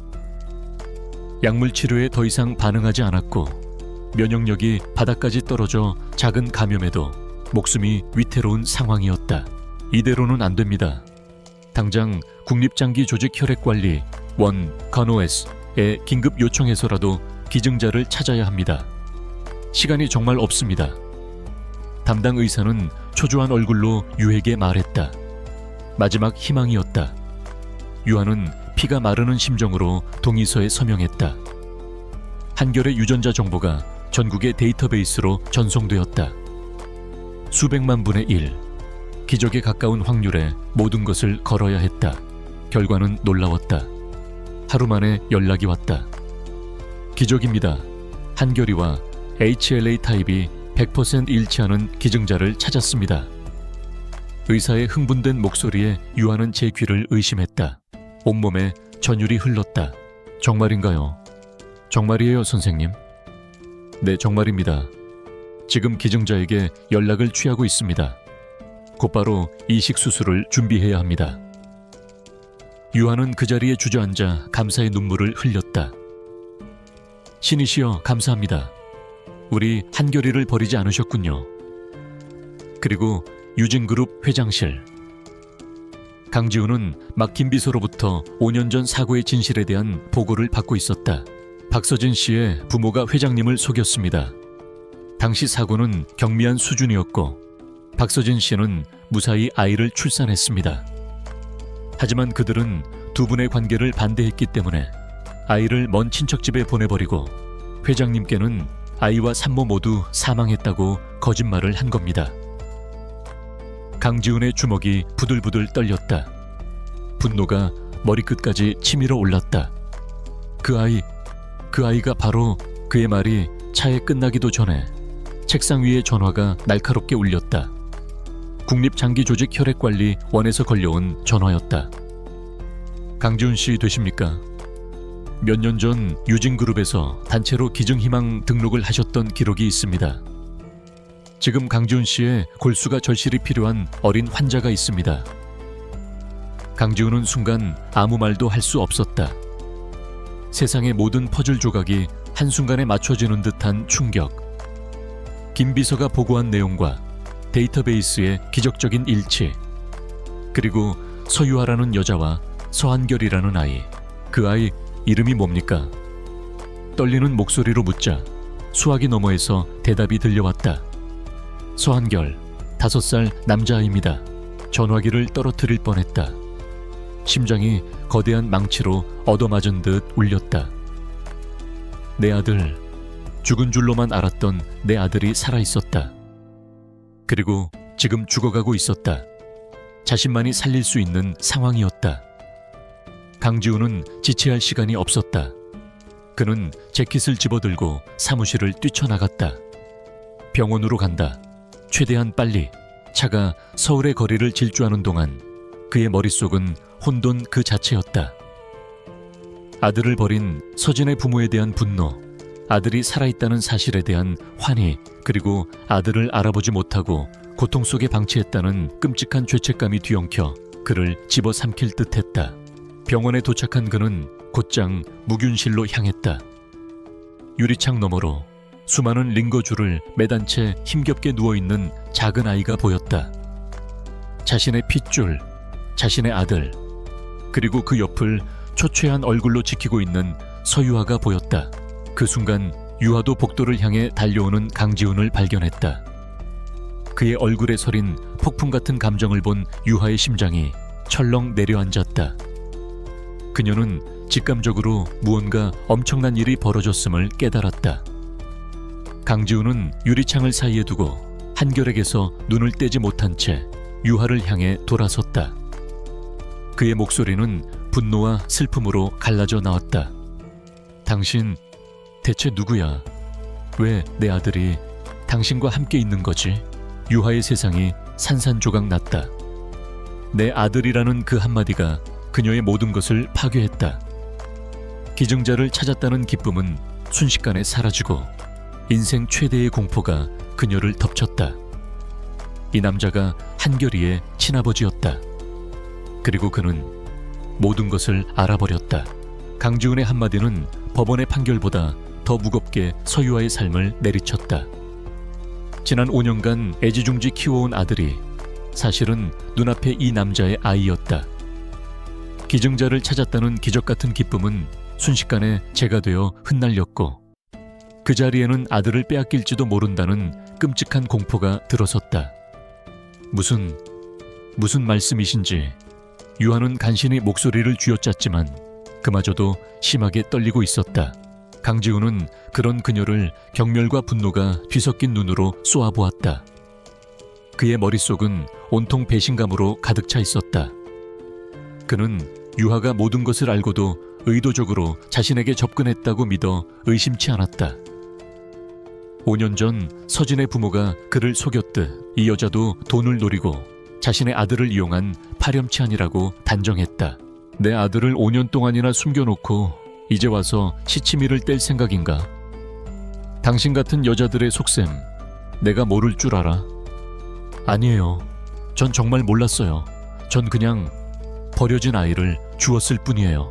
약물 치료에 더 이상 반응하지 않았고 면역력이 바닥까지 떨어져 작은 감염에도 목숨이 위태로운 상황이었다. 이대로는 안 됩니다. 당장 국립장기조직혈액관리 간호S에 긴급 요청해서라도 기증자를 찾아야 합니다. 시간이 정말 없습니다. 담당 의사는 초조한 얼굴로 유에게 말했다. 마지막 희망이었다. 유아는 피가 마르는 심정으로 동의서에 서명했다. 한결의 유전자 정보가 전국의 데이터베이스로 전송되었다. 수백만 분의 1, 기적에 가까운 확률에 모든 것을 걸어야 했다. 결과는 놀라웠다. 하루 만에 연락이 왔다. 기적입니다. 한결이와 HLA 타입이 100% 일치하는 기증자를 찾았습니다. 의사의 흥분된 목소리에 유아는 제 귀를 의심했다. 온몸에 전율이 흘렀다. 정말인가요? 정말이에요, 선생님. 네, 정말입니다. 지금 기증자에게 연락을 취하고 있습니다. 곧바로 이식 수술을 준비해야 합니다. 유아는 그 자리에 주저앉아 감사의 눈물을 흘렸다. 신이시여, 감사합니다. 우리 한결이를 버리지 않으셨군요. 그리고 유진그룹 회장실. 강지우는 막힌 비서로부터 5년 전 사고의 진실에 대한 보고를 받고 있었다. 박서진 씨의 부모가 회장님을 속였습니다. 당시 사고는 경미한 수준이었고 박서진 씨는 무사히 아이를 출산했습니다. 하지만 그들은 두 분의 관계를 반대했기 때문에 아이를 먼 친척집에 보내버리고 회장님께는 아이와 산모 모두 사망했다고 거짓말을 한 겁니다. 강지훈의 주먹이 부들부들 떨렸다. 분노가 머리끝까지 치밀어 올랐다. 그 아이가 바로... 그의 말이 차에 끝나기도 전에 책상 위의 전화가 날카롭게 울렸다. 국립장기조직혈액관리원에서 걸려온 전화였다. 강지훈 씨 되십니까? 몇 년 전 유진그룹에서 단체로 기증희망 등록을 하셨던 기록이 있습니다. 지금 강지훈 씨의 골수가 절실히 필요한 어린 환자가 있습니다. 강지훈은 순간 아무 말도 할 수 없었다. 세상의 모든 퍼즐 조각이 한순간에 맞춰지는 듯한 충격. 김 비서가 보고한 내용과 데이터베이스의 기적적인 일치, 그리고 서유아라는 여자와 서한결이라는 아이. 그 아이 이름이 뭡니까? 떨리는 목소리로 묻자 수화기 너머에서 대답이 들려왔다. 서한결, 5살 남자아이입니다. 전화기를 떨어뜨릴 뻔했다. 심장이 거대한 망치로 얻어맞은 듯 울렸다. 내 아들, 죽은 줄로만 알았던 내 아들이 살아있었다. 그리고 지금 죽어가고 있었다. 자신만이 살릴 수 있는 상황이었다. 강지훈은 지체할 시간이 없었다. 그는 재킷을 집어들고 사무실을 뛰쳐나갔다. 병원으로 간다. 최대한 빨리. 차가 서울의 거리를 질주하는 동안 그의 머릿속은 혼돈 그 자체였다. 아들을 버린 서진의 부모에 대한 분노, 아들이 살아있다는 사실에 대한 환희, 그리고 아들을 알아보지 못하고 고통 속에 방치했다는 끔찍한 죄책감이 뒤엉켜 그를 집어삼킬 듯했다. 병원에 도착한 그는 곧장 무균실로 향했다. 유리창 너머로 수많은 링거줄을 매단 채 힘겹게 누워있는 작은 아이가 보였다. 자신의 핏줄, 자신의 아들, 그리고 그 옆을 초췌한 얼굴로 지키고 있는 서유아가 보였다. 그 순간 유아도 복도를 향해 달려오는 강지훈을 발견했다. 그의 얼굴에 서린 폭풍 같은 감정을 본 유아의 심장이 철렁 내려앉았다. 그녀는 직감적으로 무언가 엄청난 일이 벌어졌음을 깨달았다. 강지훈은 유리창을 사이에 두고 한결에게서 눈을 떼지 못한 채 유아를 향해 돌아섰다. 그의 목소리는 분노와 슬픔으로 갈라져 나왔다. 당신 대체 누구야? 왜 내 아들이 당신과 함께 있는 거지? 유아의 세상이 산산조각 났다. 내 아들이라는 그 한마디가 그녀의 모든 것을 파괴했다. 기증자를 찾았다는 기쁨은 순식간에 사라지고 인생 최대의 공포가 그녀를 덮쳤다. 이 남자가 한결이의 친아버지였다. 그리고 그는 모든 것을 알아버렸다. 강지훈의 한마디는 법원의 판결보다 더 무겁게 서유아의 삶을 내리쳤다. 지난 5년간 애지중지 키워온 아들이 사실은 눈앞에 이 남자의 아이였다. 기증자를 찾았다는 기적같은 기쁨은 순식간에 재가 되어 흩날렸고 그 자리에는 아들을 빼앗길지도 모른다는 끔찍한 공포가 들어섰다. 무슨 말씀이신지 유아는 간신히 목소리를 쥐어짰지만 그마저도 심하게 떨리고 있었다. 강지훈은 그런 그녀를 경멸과 분노가 뒤섞인 눈으로 쏘아보았다. 그의 머릿속은 온통 배신감으로 가득 차 있었다. 그는 유아가 모든 것을 알고도 의도적으로 자신에게 접근했다고 믿어 의심치 않았다. 5년 전 서진의 부모가 그를 속였듯 이 여자도 돈을 노리고 자신의 아들을 이용한 파렴치한이라고 단정했다. 내 아들을 5년 동안이나 숨겨놓고 이제 와서 시치미를 뗄 생각인가? 당신 같은 여자들의 속셈 내가 모를 줄 알아? 아니에요. 전 정말 몰랐어요. 전 그냥 버려진 아이를 주었을 뿐이에요.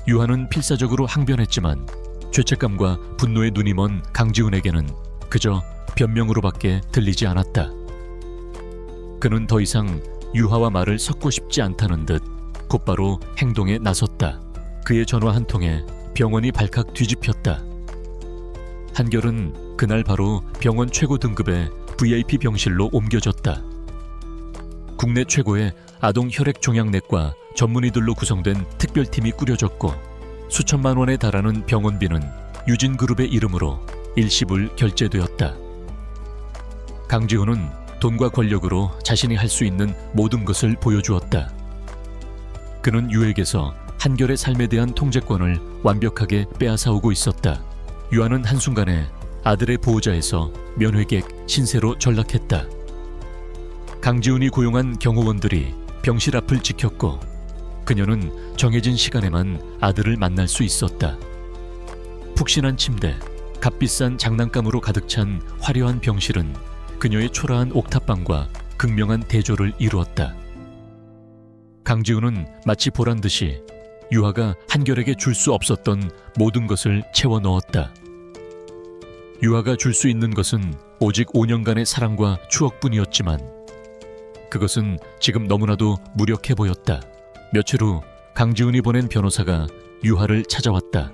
유아는 필사적으로 항변했지만 죄책감과 분노의 눈이 먼 강지훈에게는 그저 변명으로밖에 들리지 않았다. 그는 더 이상 유아와 말을 섞고 싶지 않다는 듯 곧바로 행동에 나섰다. 그의 전화 한 통에 병원이 발칵 뒤집혔다. 한결은 그날 바로 병원 최고 등급의 VIP 병실로 옮겨졌다. 국내 최고의 아동 혈액 종양내과 전문의들로 구성된 특별팀이 꾸려졌고 수천만 원에 달하는 병원비는 유진그룹의 이름으로 일시불 결제되었다. 강지훈은 돈과 권력으로 자신이 할 수 있는 모든 것을 보여주었다. 그는 유에게서 한결의 삶에 대한 통제권을 완벽하게 빼앗아오고 있었다. 유아는 한순간에 아들의 보호자에서 면회객 신세로 전락했다. 강지훈이 고용한 경호원들이 병실 앞을 지켰고 그녀는 정해진 시간에만 아들을 만날 수 있었다. 푹신한 침대, 값비싼 장난감으로 가득 찬 화려한 병실은 그녀의 초라한 옥탑방과 극명한 대조를 이루었다. 강지훈은 마치 보란듯이 유아가 한결에게 줄 수 없었던 모든 것을 채워 넣었다. 유아가 줄 수 있는 것은 오직 5년간의 사랑과 추억뿐이었지만 그것은 지금 너무나도 무력해 보였다. 며칠 후 강지훈이 보낸 변호사가 유아를 찾아왔다.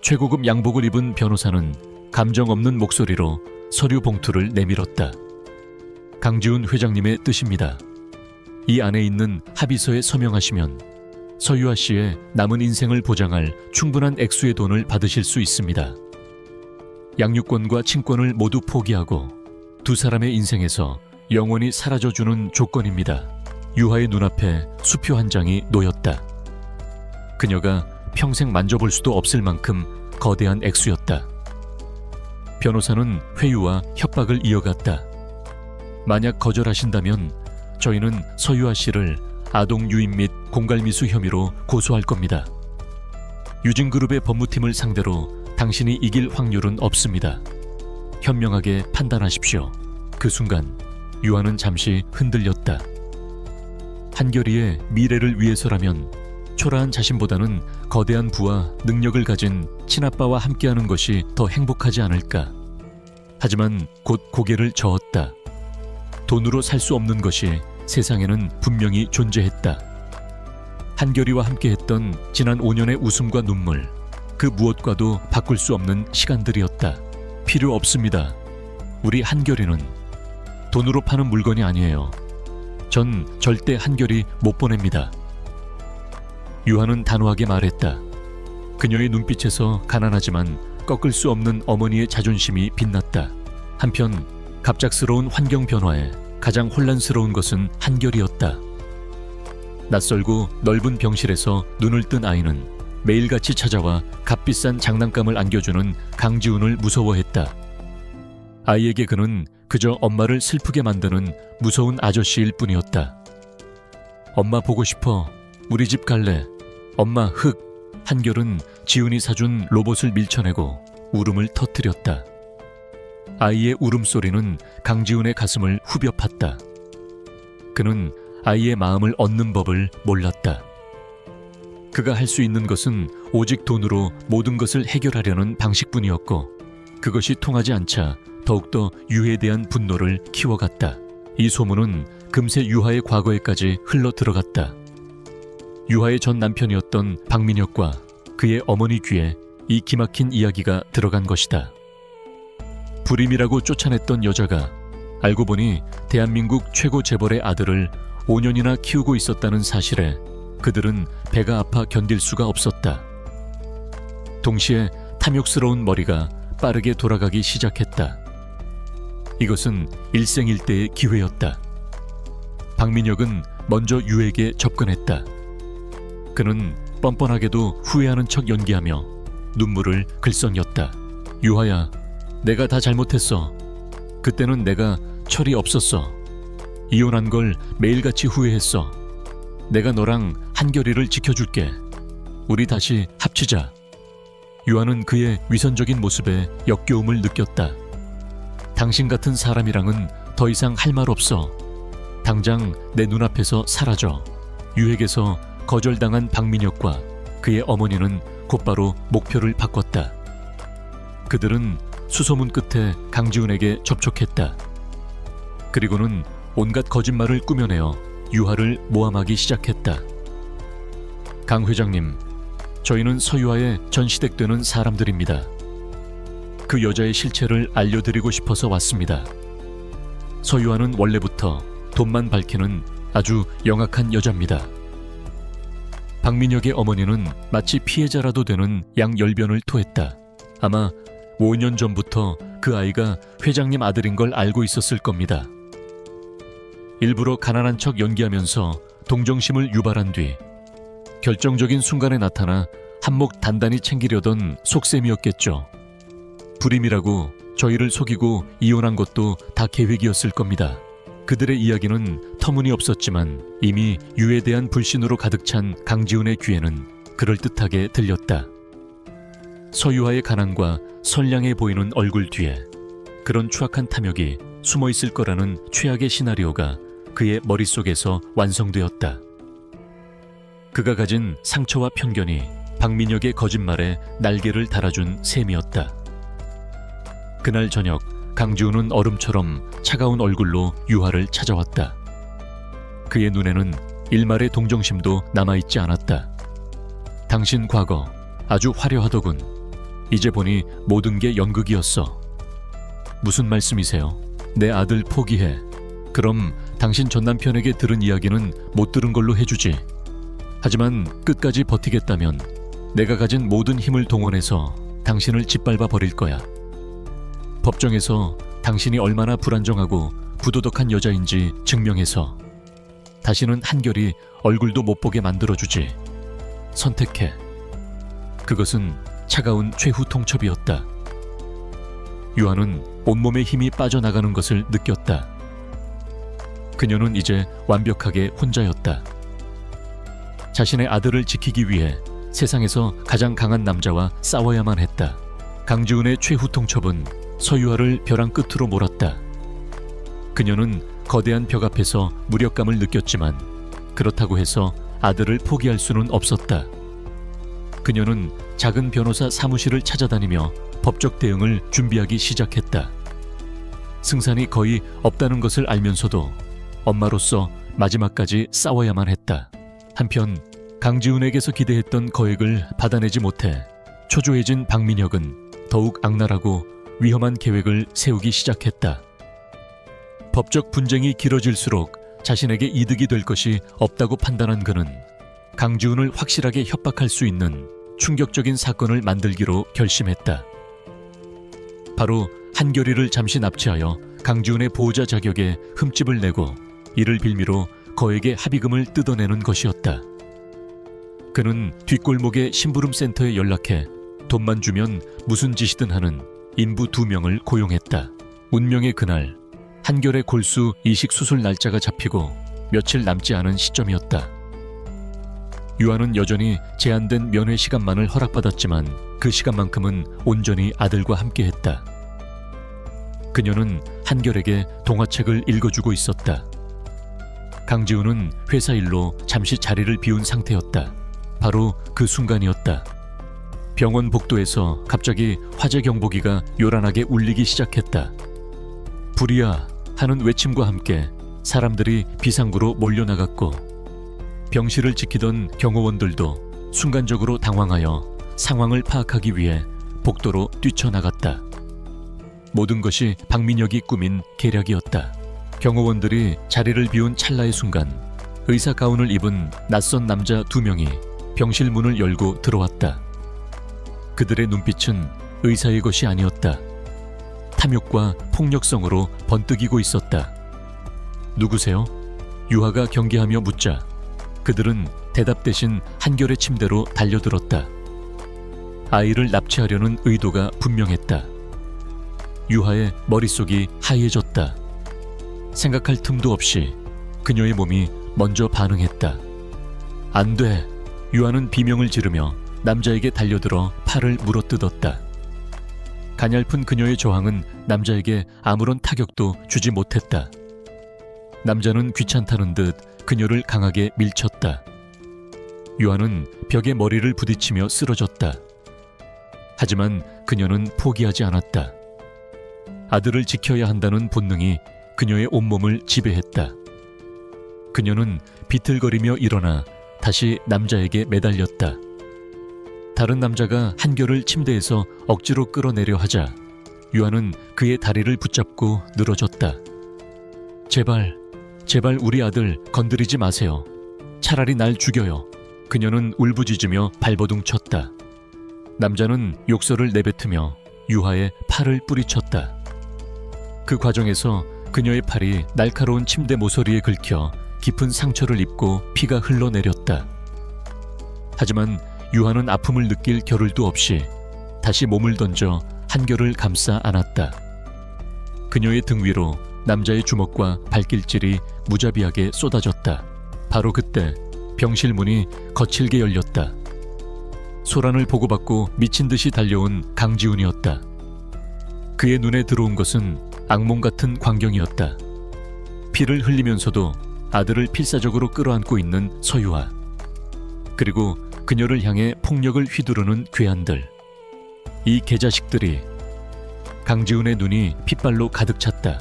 최고급 양복을 입은 변호사는 감정 없는 목소리로 서류 봉투를 내밀었다. 강지훈 회장님의 뜻입니다. 이 안에 있는 합의서에 서명하시면 서유아 씨의 남은 인생을 보장할 충분한 액수의 돈을 받으실 수 있습니다. 양육권과 친권을 모두 포기하고 두 사람의 인생에서 영원히 사라져주는 조건입니다. 유아의 눈앞에 수표 한 장이 놓였다. 그녀가 평생 만져볼 수도 없을 만큼 거대한 액수였다. 변호사는 회유와 협박을 이어갔다. 만약 거절하신다면 저희는 서유아 씨를 아동 유인 및 공갈미수 혐의로 고소할 겁니다. 유진그룹의 법무팀을 상대로 당신이 이길 확률은 없습니다. 현명하게 판단하십시오. 그 순간 유아는 잠시 흔들렸다. 한결이의 미래를 위해서라면 초라한 자신보다는 거대한 부와 능력을 가진 친아빠와 함께하는 것이 더 행복하지 않을까. 하지만 곧 고개를 저었다. 돈으로 살 수 없는 것이 세상에는 분명히 존재했다. 한결이와 함께했던 지난 5년의 웃음과 눈물, 그 무엇과도 바꿀 수 없는 시간들이었다. 필요 없습니다. 우리 한결이는 돈으로 파는 물건이 아니에요. 전 절대 한결이 못 보냅니다. 유아는 단호하게 말했다. 그녀의 눈빛에서 가난하지만 꺾을 수 없는 어머니의 자존심이 빛났다. 한편 갑작스러운 환경 변화에 가장 혼란스러운 것은 한결이었다. 낯설고 넓은 병실에서 눈을 뜬 아이는 매일같이 찾아와 값비싼 장난감을 안겨주는 강지훈을 무서워했다. 아이에게 그는 그저 엄마를 슬프게 만드는 무서운 아저씨일 뿐이었다. 엄마 보고 싶어. 우리 집 갈래. 엄마 흑. 한결은 지훈이 사준 로봇을 밀쳐내고 울음을 터뜨렸다. 아이의 울음소리는 강지훈의 가슴을 후벼 팠다. 그는 아이의 마음을 얻는 법을 몰랐다. 그가 할 수 있는 것은 오직 돈으로 모든 것을 해결하려는 방식뿐이었고, 그것이 통하지 않자 더욱더 유해에 대한 분노를 키워갔다. 이 소문은 금세 유하의 과거에까지 흘러 들어갔다. 유하의 전 남편이었던 박민혁과 그의 어머니 귀에 이 기막힌 이야기가 들어간 것이다. 불임이라고 쫓아냈던 여자가 알고 보니 대한민국 최고 재벌의 아들을 5년이나 키우고 있었다는 사실에 그들은 배가 아파 견딜 수가 없었다. 동시에 탐욕스러운 머리가 빠르게 돌아가기 시작했다. 이것은 일생일대의 기회였다. 박민혁은 먼저 유에게 접근했다. 그는 뻔뻔하게도 후회하는 척 연기하며 눈물을 글썽였다. 유하야, 내가 다 잘못했어. 그때는 내가 철이 없었어. 이혼한 걸 매일같이 후회했어. 내가 너랑 한결이를 지켜줄게. 우리 다시 합치자. 유아는 그의 위선적인 모습에 역겨움을 느꼈다. 당신 같은 사람이랑은 더 이상 할 말 없어. 당장 내 눈앞에서 사라져. 유에게서 거절당한 박민혁과 그의 어머니는 곧바로 목표를 바꿨다. 그들은 수소문 끝에 강지훈에게 접촉했다. 그리고는 온갖 거짓말을 꾸며내어 유하를 모함하기 시작했다. 강 회장님, 저희는 서유아에 전시댁되는 사람들입니다. 그 여자의 실체를 알려드리고 싶어서 왔습니다. 서유아는 원래부터 돈만 밝히는 아주 영악한 여자입니다. 박민혁의 어머니는 마치 피해자라도 되는 양열변을 토했다. 아마 5년 전부터 그 아이가 회장님 아들인 걸 알고 있었을 겁니다. 일부러 가난한 척 연기하면서 동정심을 유발한 뒤 결정적인 순간에 나타나 한몫 단단히 챙기려던 속셈이었겠죠. 불임이라고 저희를 속이고 이혼한 것도 다 계획이었을 겁니다. 그들의 이야기는 터무니없었지만 이미 유에 대한 불신으로 가득 찬 강지훈의 귀에는 그럴듯하게 들렸다. 서유아의 가난과 선량해 보이는 얼굴 뒤에 그런 추악한 탐욕이 숨어 있을 거라는 최악의 시나리오가 그의 머릿속에서 완성되었다. 그가 가진 상처와 편견이 박민혁의 거짓말에 날개를 달아준 셈이었다. 그날 저녁 강지훈은 얼음처럼 차가운 얼굴로 유하를 찾아왔다. 그의 눈에는 일말의 동정심도 남아있지 않았다. 당신 과거 아주 화려하더군. 이제 보니 모든 게 연극이었어. 무슨 말씀이세요? 내 아들 포기해. 그럼 당신 전 남편에게 들은 이야기는 못 들은 걸로 해주지. 하지만 끝까지 버티겠다면 내가 가진 모든 힘을 동원해서 당신을 짓밟아 버릴 거야. 법정에서 당신이 얼마나 불안정하고 부도덕한 여자인지 증명해서 다시는 한결이 얼굴도 못 보게 만들어주지. 선택해. 그것은 차가운 최후 통첩이었다. 유아는 온몸의 힘이 빠져나가는 것을 느꼈다. 그녀는 이제 완벽하게 혼자였다. 자신의 아들을 지키기 위해 세상에서 가장 강한 남자와 싸워야만 했다. 강지훈의 최후 통첩은 서유아를 벼랑 끝으로 몰았다. 그녀는 거대한 벽 앞에서 무력감을 느꼈지만 그렇다고 해서 아들을 포기할 수는 없었다. 그녀는 작은 변호사 사무실을 찾아다니며 법적 대응을 준비하기 시작했다. 승산이 거의 없다는 것을 알면서도 엄마로서 마지막까지 싸워야만 했다. 한편 강지훈에게서 기대했던 거액을 받아내지 못해 초조해진 박민혁은 더욱 악랄하고 위험한 계획을 세우기 시작했다. 법적 분쟁이 길어질수록 자신에게 이득이 될 것이 없다고 판단한 그는 강지훈을 확실하게 협박할 수 있는 충격적인 사건을 만들기로 결심했다. 바로 한결이를 잠시 납치하여 강지훈의 보호자 자격에 흠집을 내고 이를 빌미로 거액의 합의금을 뜯어내는 것이었다. 그는 뒷골목의 심부름센터에 연락해 돈만 주면 무슨 짓이든 하는 인부 2명을 고용했다. 운명의 그날, 한결의 골수 이식 수술 날짜가 잡히고 며칠 남지 않은 시점이었다. 유아는 여전히 제한된 면회 시간만을 허락받았지만 그 시간만큼은 온전히 아들과 함께했다. 그녀는 한결에게 동화책을 읽어주고 있었다. 강지훈은 회사 일로 잠시 자리를 비운 상태였다. 바로 그 순간이었다. 병원 복도에서 갑자기 화재 경보기가 요란하게 울리기 시작했다. 불이야 하는 외침과 함께 사람들이 비상구로 몰려나갔고 병실을 지키던 경호원들도 순간적으로 당황하여 상황을 파악하기 위해 복도로 뛰쳐나갔다. 모든 것이 박민혁이 꾸민 계략이었다. 경호원들이 자리를 비운 찰나의 순간 의사 가운을 입은 낯선 남자 2명이 병실 문을 열고 들어왔다. 그들의 눈빛은 의사의 것이 아니었다. 탐욕과 폭력성으로 번뜩이고 있었다. 누구세요? 유아가 경계하며 묻자 그들은 대답 대신 한결의 침대로 달려들었다. 아이를 납치하려는 의도가 분명했다. 유아의 머릿속이 하얘졌다. 생각할 틈도 없이 그녀의 몸이 먼저 반응했다. 안 돼! 유아는 비명을 지르며 남자에게 달려들어 팔을 물어뜯었다. 가냘픈 그녀의 저항은 남자에게 아무런 타격도 주지 못했다. 남자는 귀찮다는 듯 그녀를 강하게 밀쳤다. 유아는 벽에 머리를 부딪히며 쓰러졌다. 하지만 그녀는 포기하지 않았다. 아들을 지켜야 한다는 본능이 그녀의 온몸을 지배했다. 그녀는 비틀거리며 일어나 다시 남자에게 매달렸다. 다른 남자가 한결을 침대에서 억지로 끌어내려 하자 유아는 그의 다리를 붙잡고 늘어졌다. 제발, 제발 우리 아들 건드리지 마세요. 차라리 날 죽여요. 그녀는 울부짖으며 발버둥 쳤다. 남자는 욕설을 내뱉으며 유아의 팔을 뿌리쳤다. 그 과정에서 그녀의 팔이 날카로운 침대 모서리에 긁혀 깊은 상처를 입고 피가 흘러내렸다. 하지만 유아는 아픔을 느낄 겨를도 없이 다시 몸을 던져 한결을 감싸 안았다. 그녀의 등 위로 남자의 주먹과 발길질이 무자비하게 쏟아졌다. 바로 그때 병실 문이 거칠게 열렸다. 소란을 보고받고 미친 듯이 달려온 강지훈이었다. 그의 눈에 들어온 것은 악몽 같은 광경이었다. 피를 흘리면서도 아들을 필사적으로 끌어안고 있는 서유아, 그리고 그녀를 향해 폭력을 휘두르는 괴한들. 이 개자식들이. 강지훈의 눈이 핏발로 가득 찼다.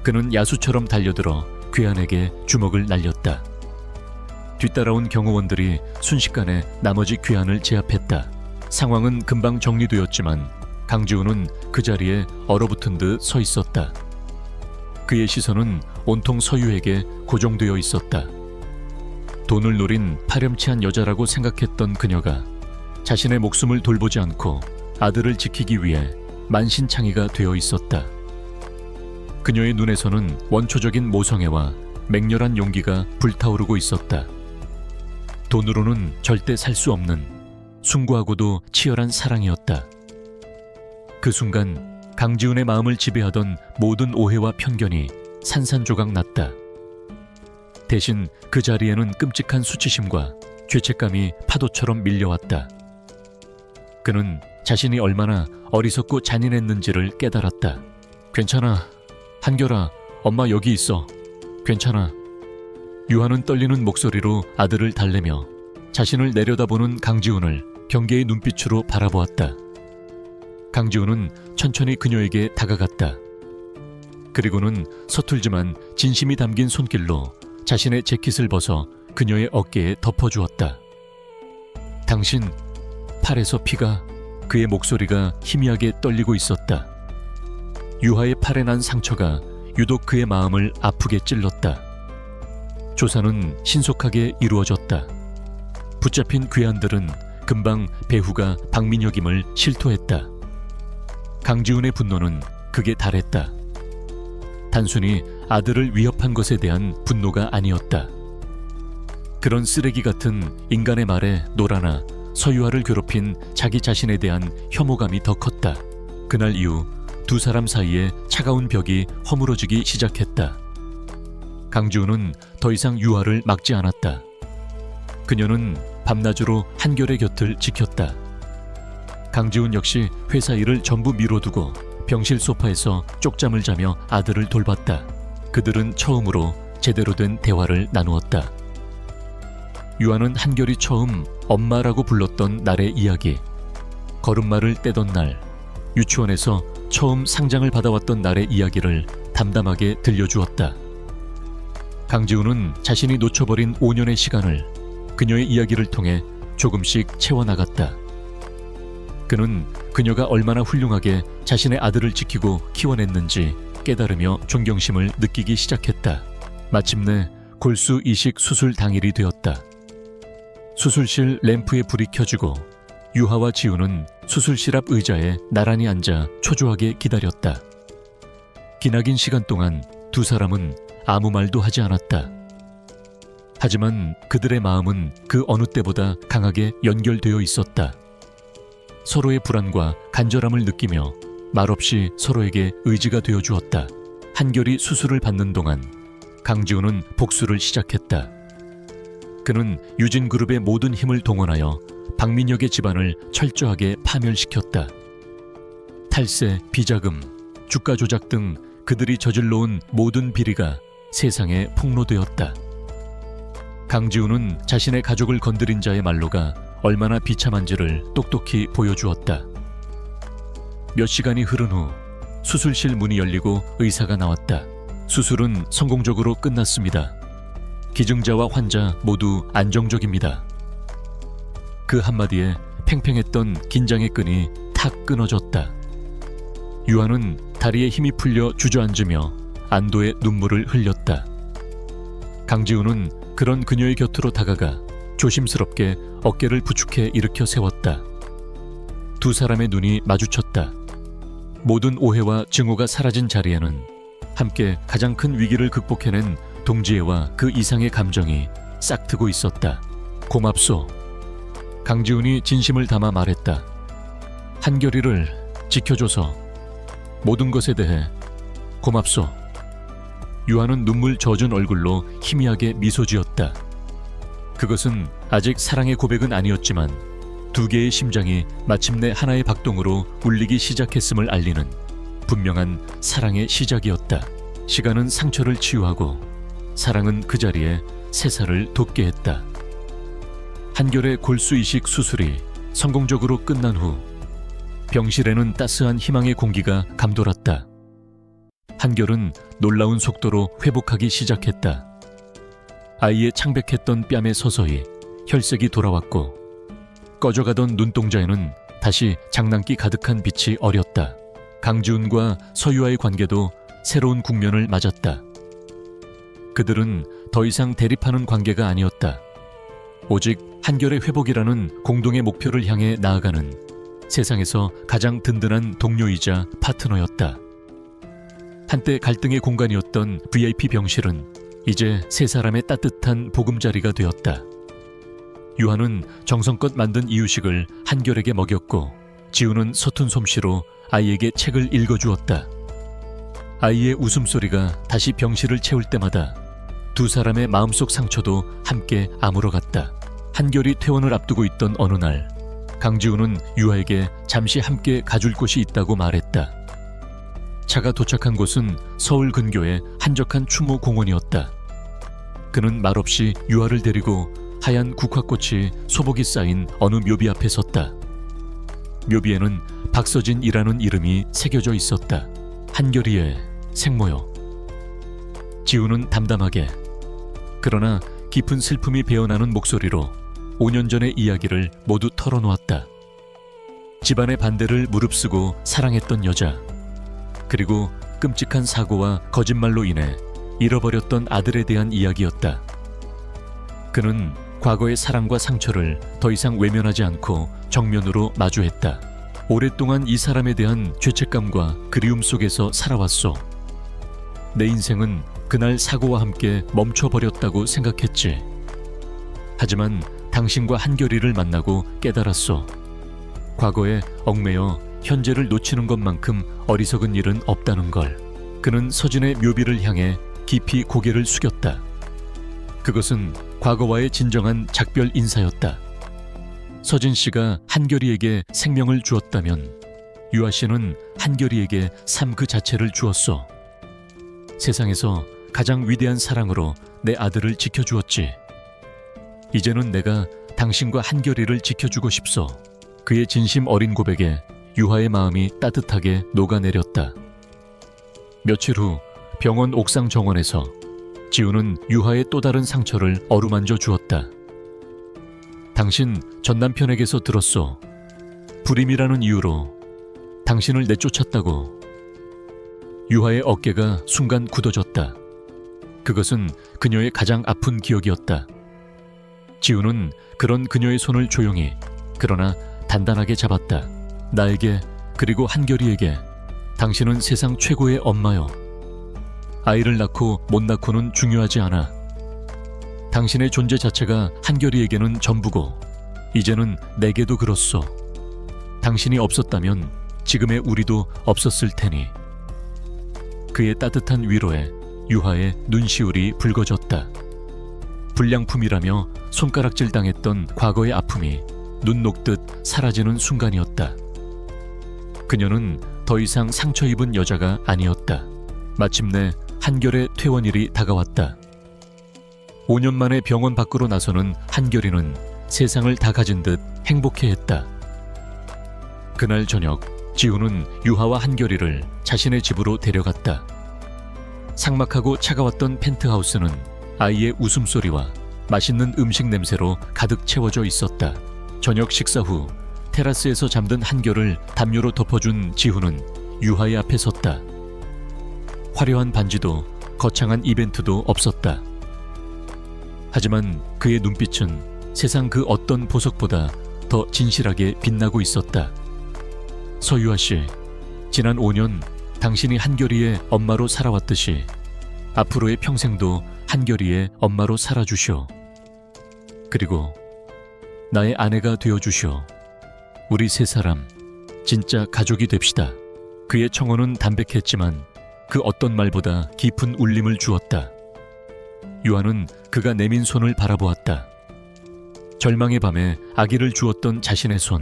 그는 야수처럼 달려들어 괴한에게 주먹을 날렸다. 뒤따라온 경호원들이 순식간에 나머지 괴한을 제압했다. 상황은 금방 정리되었지만 강지훈은 그 자리에 얼어붙은 듯 서 있었다. 그의 시선은 온통 서유에게 고정되어 있었다. 돈을 노린 파렴치한 여자라고 생각했던 그녀가 자신의 목숨을 돌보지 않고 아들을 지키기 위해 만신창이가 되어 있었다. 그녀의 눈에서는 원초적인 모성애와 맹렬한 용기가 불타오르고 있었다. 돈으로는 절대 살 수 없는 숭고하고도 치열한 사랑이었다. 그 순간 강지훈의 마음을 지배하던 모든 오해와 편견이 산산조각 났다. 대신 그 자리에는 끔찍한 수치심과 죄책감이 파도처럼 밀려왔다. 그는 자신이 얼마나 어리석고 잔인했는지를 깨달았다. 괜찮아. 한결아, 엄마 여기 있어. 괜찮아. 유한은 떨리는 목소리로 아들을 달래며 자신을 내려다보는 강지훈을 경계의 눈빛으로 바라보았다. 강지훈은 천천히 그녀에게 다가갔다. 그리고는 서툴지만 진심이 담긴 손길로 자신의 재킷을 벗어 그녀의 어깨에 덮어주었다. 당신, 팔에서 피가... 그의 목소리가 희미하게 떨리고 있었다. 유하의 팔에 난 상처가 유독 그의 마음을 아프게 찔렀다. 조사는 신속하게 이루어졌다. 붙잡힌 괴한들은 금방 배후가 박민혁임을 실토했다. 강지훈의 분노는 극에 달했다. 단순히 아들을 위협한 것에 대한 분노가 아니었다. 그런 쓰레기 같은 인간의 말에 놀아나 서유아를 괴롭힌 자기 자신에 대한 혐오감이 더 컸다. 그날 이후 두 사람 사이에 차가운 벽이 허물어지기 시작했다. 강지훈은 더 이상 유아를 막지 않았다. 그녀는 밤낮으로 한결의 곁을 지켰다. 강지훈 역시 회사 일을 전부 미뤄두고 병실 소파에서 쪽잠을 자며 아들을 돌봤다. 그들은 처음으로 제대로 된 대화를 나누었다. 유아는 한결이 처음 엄마라고 불렀던 날의 이야기, 걸음마를 떼던 날, 유치원에서 처음 상장을 받아왔던 날의 이야기를 담담하게 들려주었다. 강지훈은 자신이 놓쳐버린 5년의 시간을 그녀의 이야기를 통해 조금씩 채워나갔다. 그는 그녀가 얼마나 훌륭하게 자신의 아들을 지키고 키워냈는지 깨달으며 존경심을 느끼기 시작했다. 마침내 골수 이식 수술 당일이 되었다. 수술실 램프에 불이 켜지고 유하와 지우는 수술실 앞 의자에 나란히 앉아 초조하게 기다렸다. 기나긴 시간 동안 두 사람은 아무 말도 하지 않았다. 하지만 그들의 마음은 그 어느 때보다 강하게 연결되어 있었다. 서로의 불안과 간절함을 느끼며 말없이 서로에게 의지가 되어 주었다. 한결이 수술을 받는 동안 강지훈은 복수를 시작했다. 그는 유진그룹의 모든 힘을 동원하여 박민혁의 집안을 철저하게 파멸시켰다. 탈세, 비자금, 주가 조작 등 그들이 저질러온 모든 비리가 세상에 폭로되었다. 강지훈은 자신의 가족을 건드린 자의 말로가 얼마나 비참한지를 똑똑히 보여주었다. 몇 시간이 흐른 후 수술실 문이 열리고 의사가 나왔다. 수술은 성공적으로 끝났습니다. 기증자와 환자 모두 안정적입니다. 그 한마디에 팽팽했던 긴장의 끈이 탁 끊어졌다. 유아는 다리에 힘이 풀려 주저앉으며 안도의 눈물을 흘렸다. 강지훈은 그런 그녀의 곁으로 다가가 조심스럽게 어깨를 부축해 일으켜 세웠다. 두 사람의 눈이 마주쳤다. 모든 오해와 증오가 사라진 자리에는 함께 가장 큰 위기를 극복해낸 동지애와 그 이상의 감정이 싹트고 있었다. 고맙소. 강지훈이 진심을 담아 말했다. 한결이를 지켜줘서 모든 것에 대해 고맙소. 유아는 눈물 젖은 얼굴로 희미하게 미소 지었다. 그것은 아직 사랑의 고백은 아니었지만 두 개의 심장이 마침내 하나의 박동으로 울리기 시작했음을 알리는 분명한 사랑의 시작이었다. 시간은 상처를 치유하고 사랑은 그 자리에 새살을 돋게 했다. 한결의 골수 이식 수술이 성공적으로 끝난 후 병실에는 따스한 희망의 공기가 감돌았다. 한결은 놀라운 속도로 회복하기 시작했다. 아이의 창백했던 뺨에 서서히 혈색이 돌아왔고 꺼져가던 눈동자에는 다시 장난기 가득한 빛이 어렸다. 강지훈과 서유아의 관계도 새로운 국면을 맞았다. 그들은 더 이상 대립하는 관계가 아니었다. 오직 한결의 회복이라는 공동의 목표를 향해 나아가는 세상에서 가장 든든한 동료이자 파트너였다. 한때 갈등의 공간이었던 VIP 병실은 이제 세 사람의 따뜻한 보금자리가 되었다. 유한은 정성껏 만든 이유식을 한결에게 먹였고 지우는 서툰 솜씨로 아이에게 책을 읽어주었다. 아이의 웃음소리가 다시 병실을 채울 때마다 두 사람의 마음속 상처도 함께 아물어갔다. 한결이 퇴원을 앞두고 있던 어느 날, 강지훈은 유아에게 잠시 함께 가줄 곳이 있다고 말했다. 차가 도착한 곳은 서울 근교의 한적한 추모 공원이었다. 그는 말없이 유아를 데리고 하얀 국화꽃이 소복이 쌓인 어느 묘비 앞에 섰다. 묘비에는 박서진이라는 이름이 새겨져 있었다. 한결이의 생모요. 지우는 담담하게, 그러나 깊은 슬픔이 배어나는 목소리로 5년 전의 이야기를 모두 털어놓았다. 집안의 반대를 무릅쓰고 사랑했던 여자, 그리고 끔찍한 사고와 거짓말로 인해 잃어버렸던 아들에 대한 이야기였다. 그는 과거의 사랑과 상처를 더 이상 외면하지 않고 정면으로 마주했다. 오랫동안 이 사람에 대한 죄책감과 그리움 속에서 살아왔소. 내 인생은 그날 사고와 함께 멈춰버렸다고 생각했지. 하지만 당신과 한결이를 만나고 깨달았소. 과거에 얽매여 현재를 놓치는 것만큼 어리석은 일은 없다는 걸. 그는 서진의 묘비를 향해 깊이 고개를 숙였다. 그것은 과거와의 진정한 작별 인사였다. 서진 씨가 한결이에게 생명을 주었다면 유아 씨는 한결이에게 삶 그 자체를 주었소. 세상에서 가장 위대한 사랑으로 내 아들을 지켜주었지. 이제는 내가 당신과 한결이를 지켜주고 싶소. 그의 진심 어린 고백에 유아의 마음이 따뜻하게 녹아내렸다. 며칠 후 병원 옥상 정원에서 지우는 유아의 또 다른 상처를 어루만져 주었다. 당신 전 남편에게서 들었소. 불임이라는 이유로 당신을 내쫓았다고. 유아의 어깨가 순간 굳어졌다. 그것은 그녀의 가장 아픈 기억이었다. 지우는 그런 그녀의 손을 조용히, 그러나 단단하게 잡았다. 나에게, 그리고 한결이에게 당신은 세상 최고의 엄마요. 아이를 낳고 못 낳고는 중요하지 않아. 당신의 존재 자체가 한결이에게는 전부고 이제는 내게도 그렇소. 당신이 없었다면 지금의 우리도 없었을 테니. 그의 따뜻한 위로에 유하의 눈시울이 붉어졌다. 불량품이라며 손가락질 당했던 과거의 아픔이 눈 녹듯 사라지는 순간이었다. 그녀는 더 이상 상처 입은 여자가 아니었다. 마침내 한결의 퇴원일이 다가왔다. 5년 만에 병원 밖으로 나서는 한결이는 세상을 다 가진 듯 행복해했다. 그날 저녁, 지우는 유하와 한결이를 자신의 집으로 데려갔다. 삭막하고 차가웠던 펜트하우스는 아이의 웃음소리와 맛있는 음식 냄새로 가득 채워져 있었다. 저녁 식사 후 테라스에서 잠든 한결을 담요로 덮어준 지우는 유하의 앞에 섰다. 화려한 반지도 거창한 이벤트도 없었다. 하지만 그의 눈빛은 세상 그 어떤 보석보다 더 진실하게 빛나고 있었다. 서유아 씨, 지난 5년 당신이 한결이의 엄마로 살아왔듯이 앞으로의 평생도 한결이의 엄마로 살아주시오. 그리고 나의 아내가 되어주시오. 우리 세 사람 진짜 가족이 됩시다. 그의 청혼은 담백했지만 그 어떤 말보다 깊은 울림을 주었다. 유아는 그가 내민 손을 바라보았다. 절망의 밤에 아기를 주었던 자신의 손,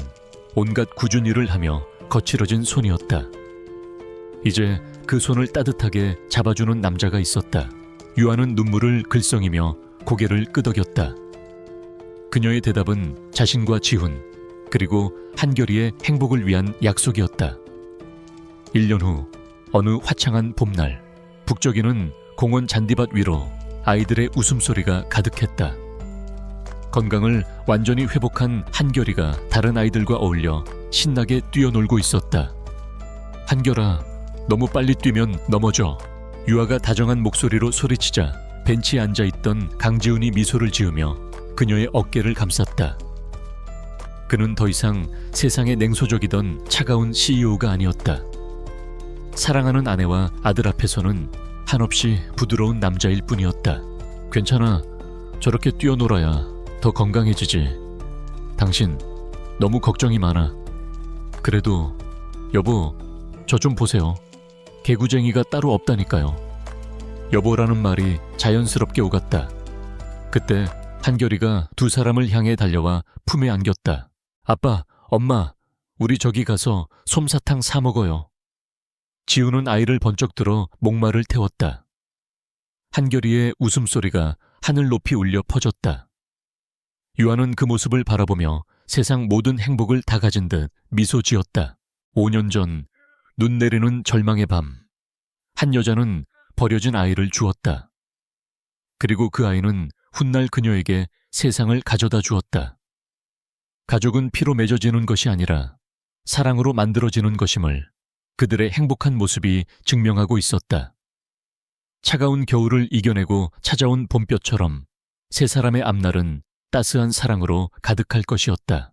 온갖 굳은 일을 하며 거칠어진 손이었다. 이제 그 손을 따뜻하게 잡아주는 남자가 있었다. 유아는 눈물을 글썽이며 고개를 끄덕였다. 그녀의 대답은 자신과 지훈, 그리고 한결이의 행복을 위한 약속이었다. 1년 후 어느 화창한 봄날, 북적이는 공원 잔디밭 위로 아이들의 웃음소리가 가득했다. 건강을 완전히 회복한 한결이가 다른 아이들과 어울려 신나게 뛰어놀고 있었다. 한결아, 너무 빨리 뛰면 넘어져. 유아가 다정한 목소리로 소리치자 벤치에 앉아있던 강지훈이 미소를 지으며 그녀의 어깨를 감쌌다. 그는 더 이상 세상에 냉소적이던 차가운 CEO가 아니었다. 사랑하는 아내와 아들 앞에서는 한없이 부드러운 남자일 뿐이었다. 괜찮아. 저렇게 뛰어놀아야 더 건강해지지. 당신 너무 걱정이 많아. 그래도 여보, 저 좀 보세요. 개구쟁이가 따로 없다니까요. 여보라는 말이 자연스럽게 오갔다. 그때 한결이가 두 사람을 향해 달려와 품에 안겼다. 아빠, 엄마, 우리 저기 가서 솜사탕 사 먹어요. 지우는 아이를 번쩍 들어 목마를 태웠다. 한결이의 웃음소리가 하늘 높이 울려 퍼졌다. 유아는 그 모습을 바라보며 세상 모든 행복을 다 가진 듯 미소 지었다. 5년 전 눈 내리는 절망의 밤, 한 여자는 버려진 아이를 주었다. 그리고 그 아이는 훗날 그녀에게 세상을 가져다 주었다. 가족은 피로 맺어지는 것이 아니라 사랑으로 만들어지는 것임을 그들의 행복한 모습이 증명하고 있었다. 차가운 겨울을 이겨내고 찾아온 봄볕처럼 세 사람의 앞날은 따스한 사랑으로 가득할 것이었다.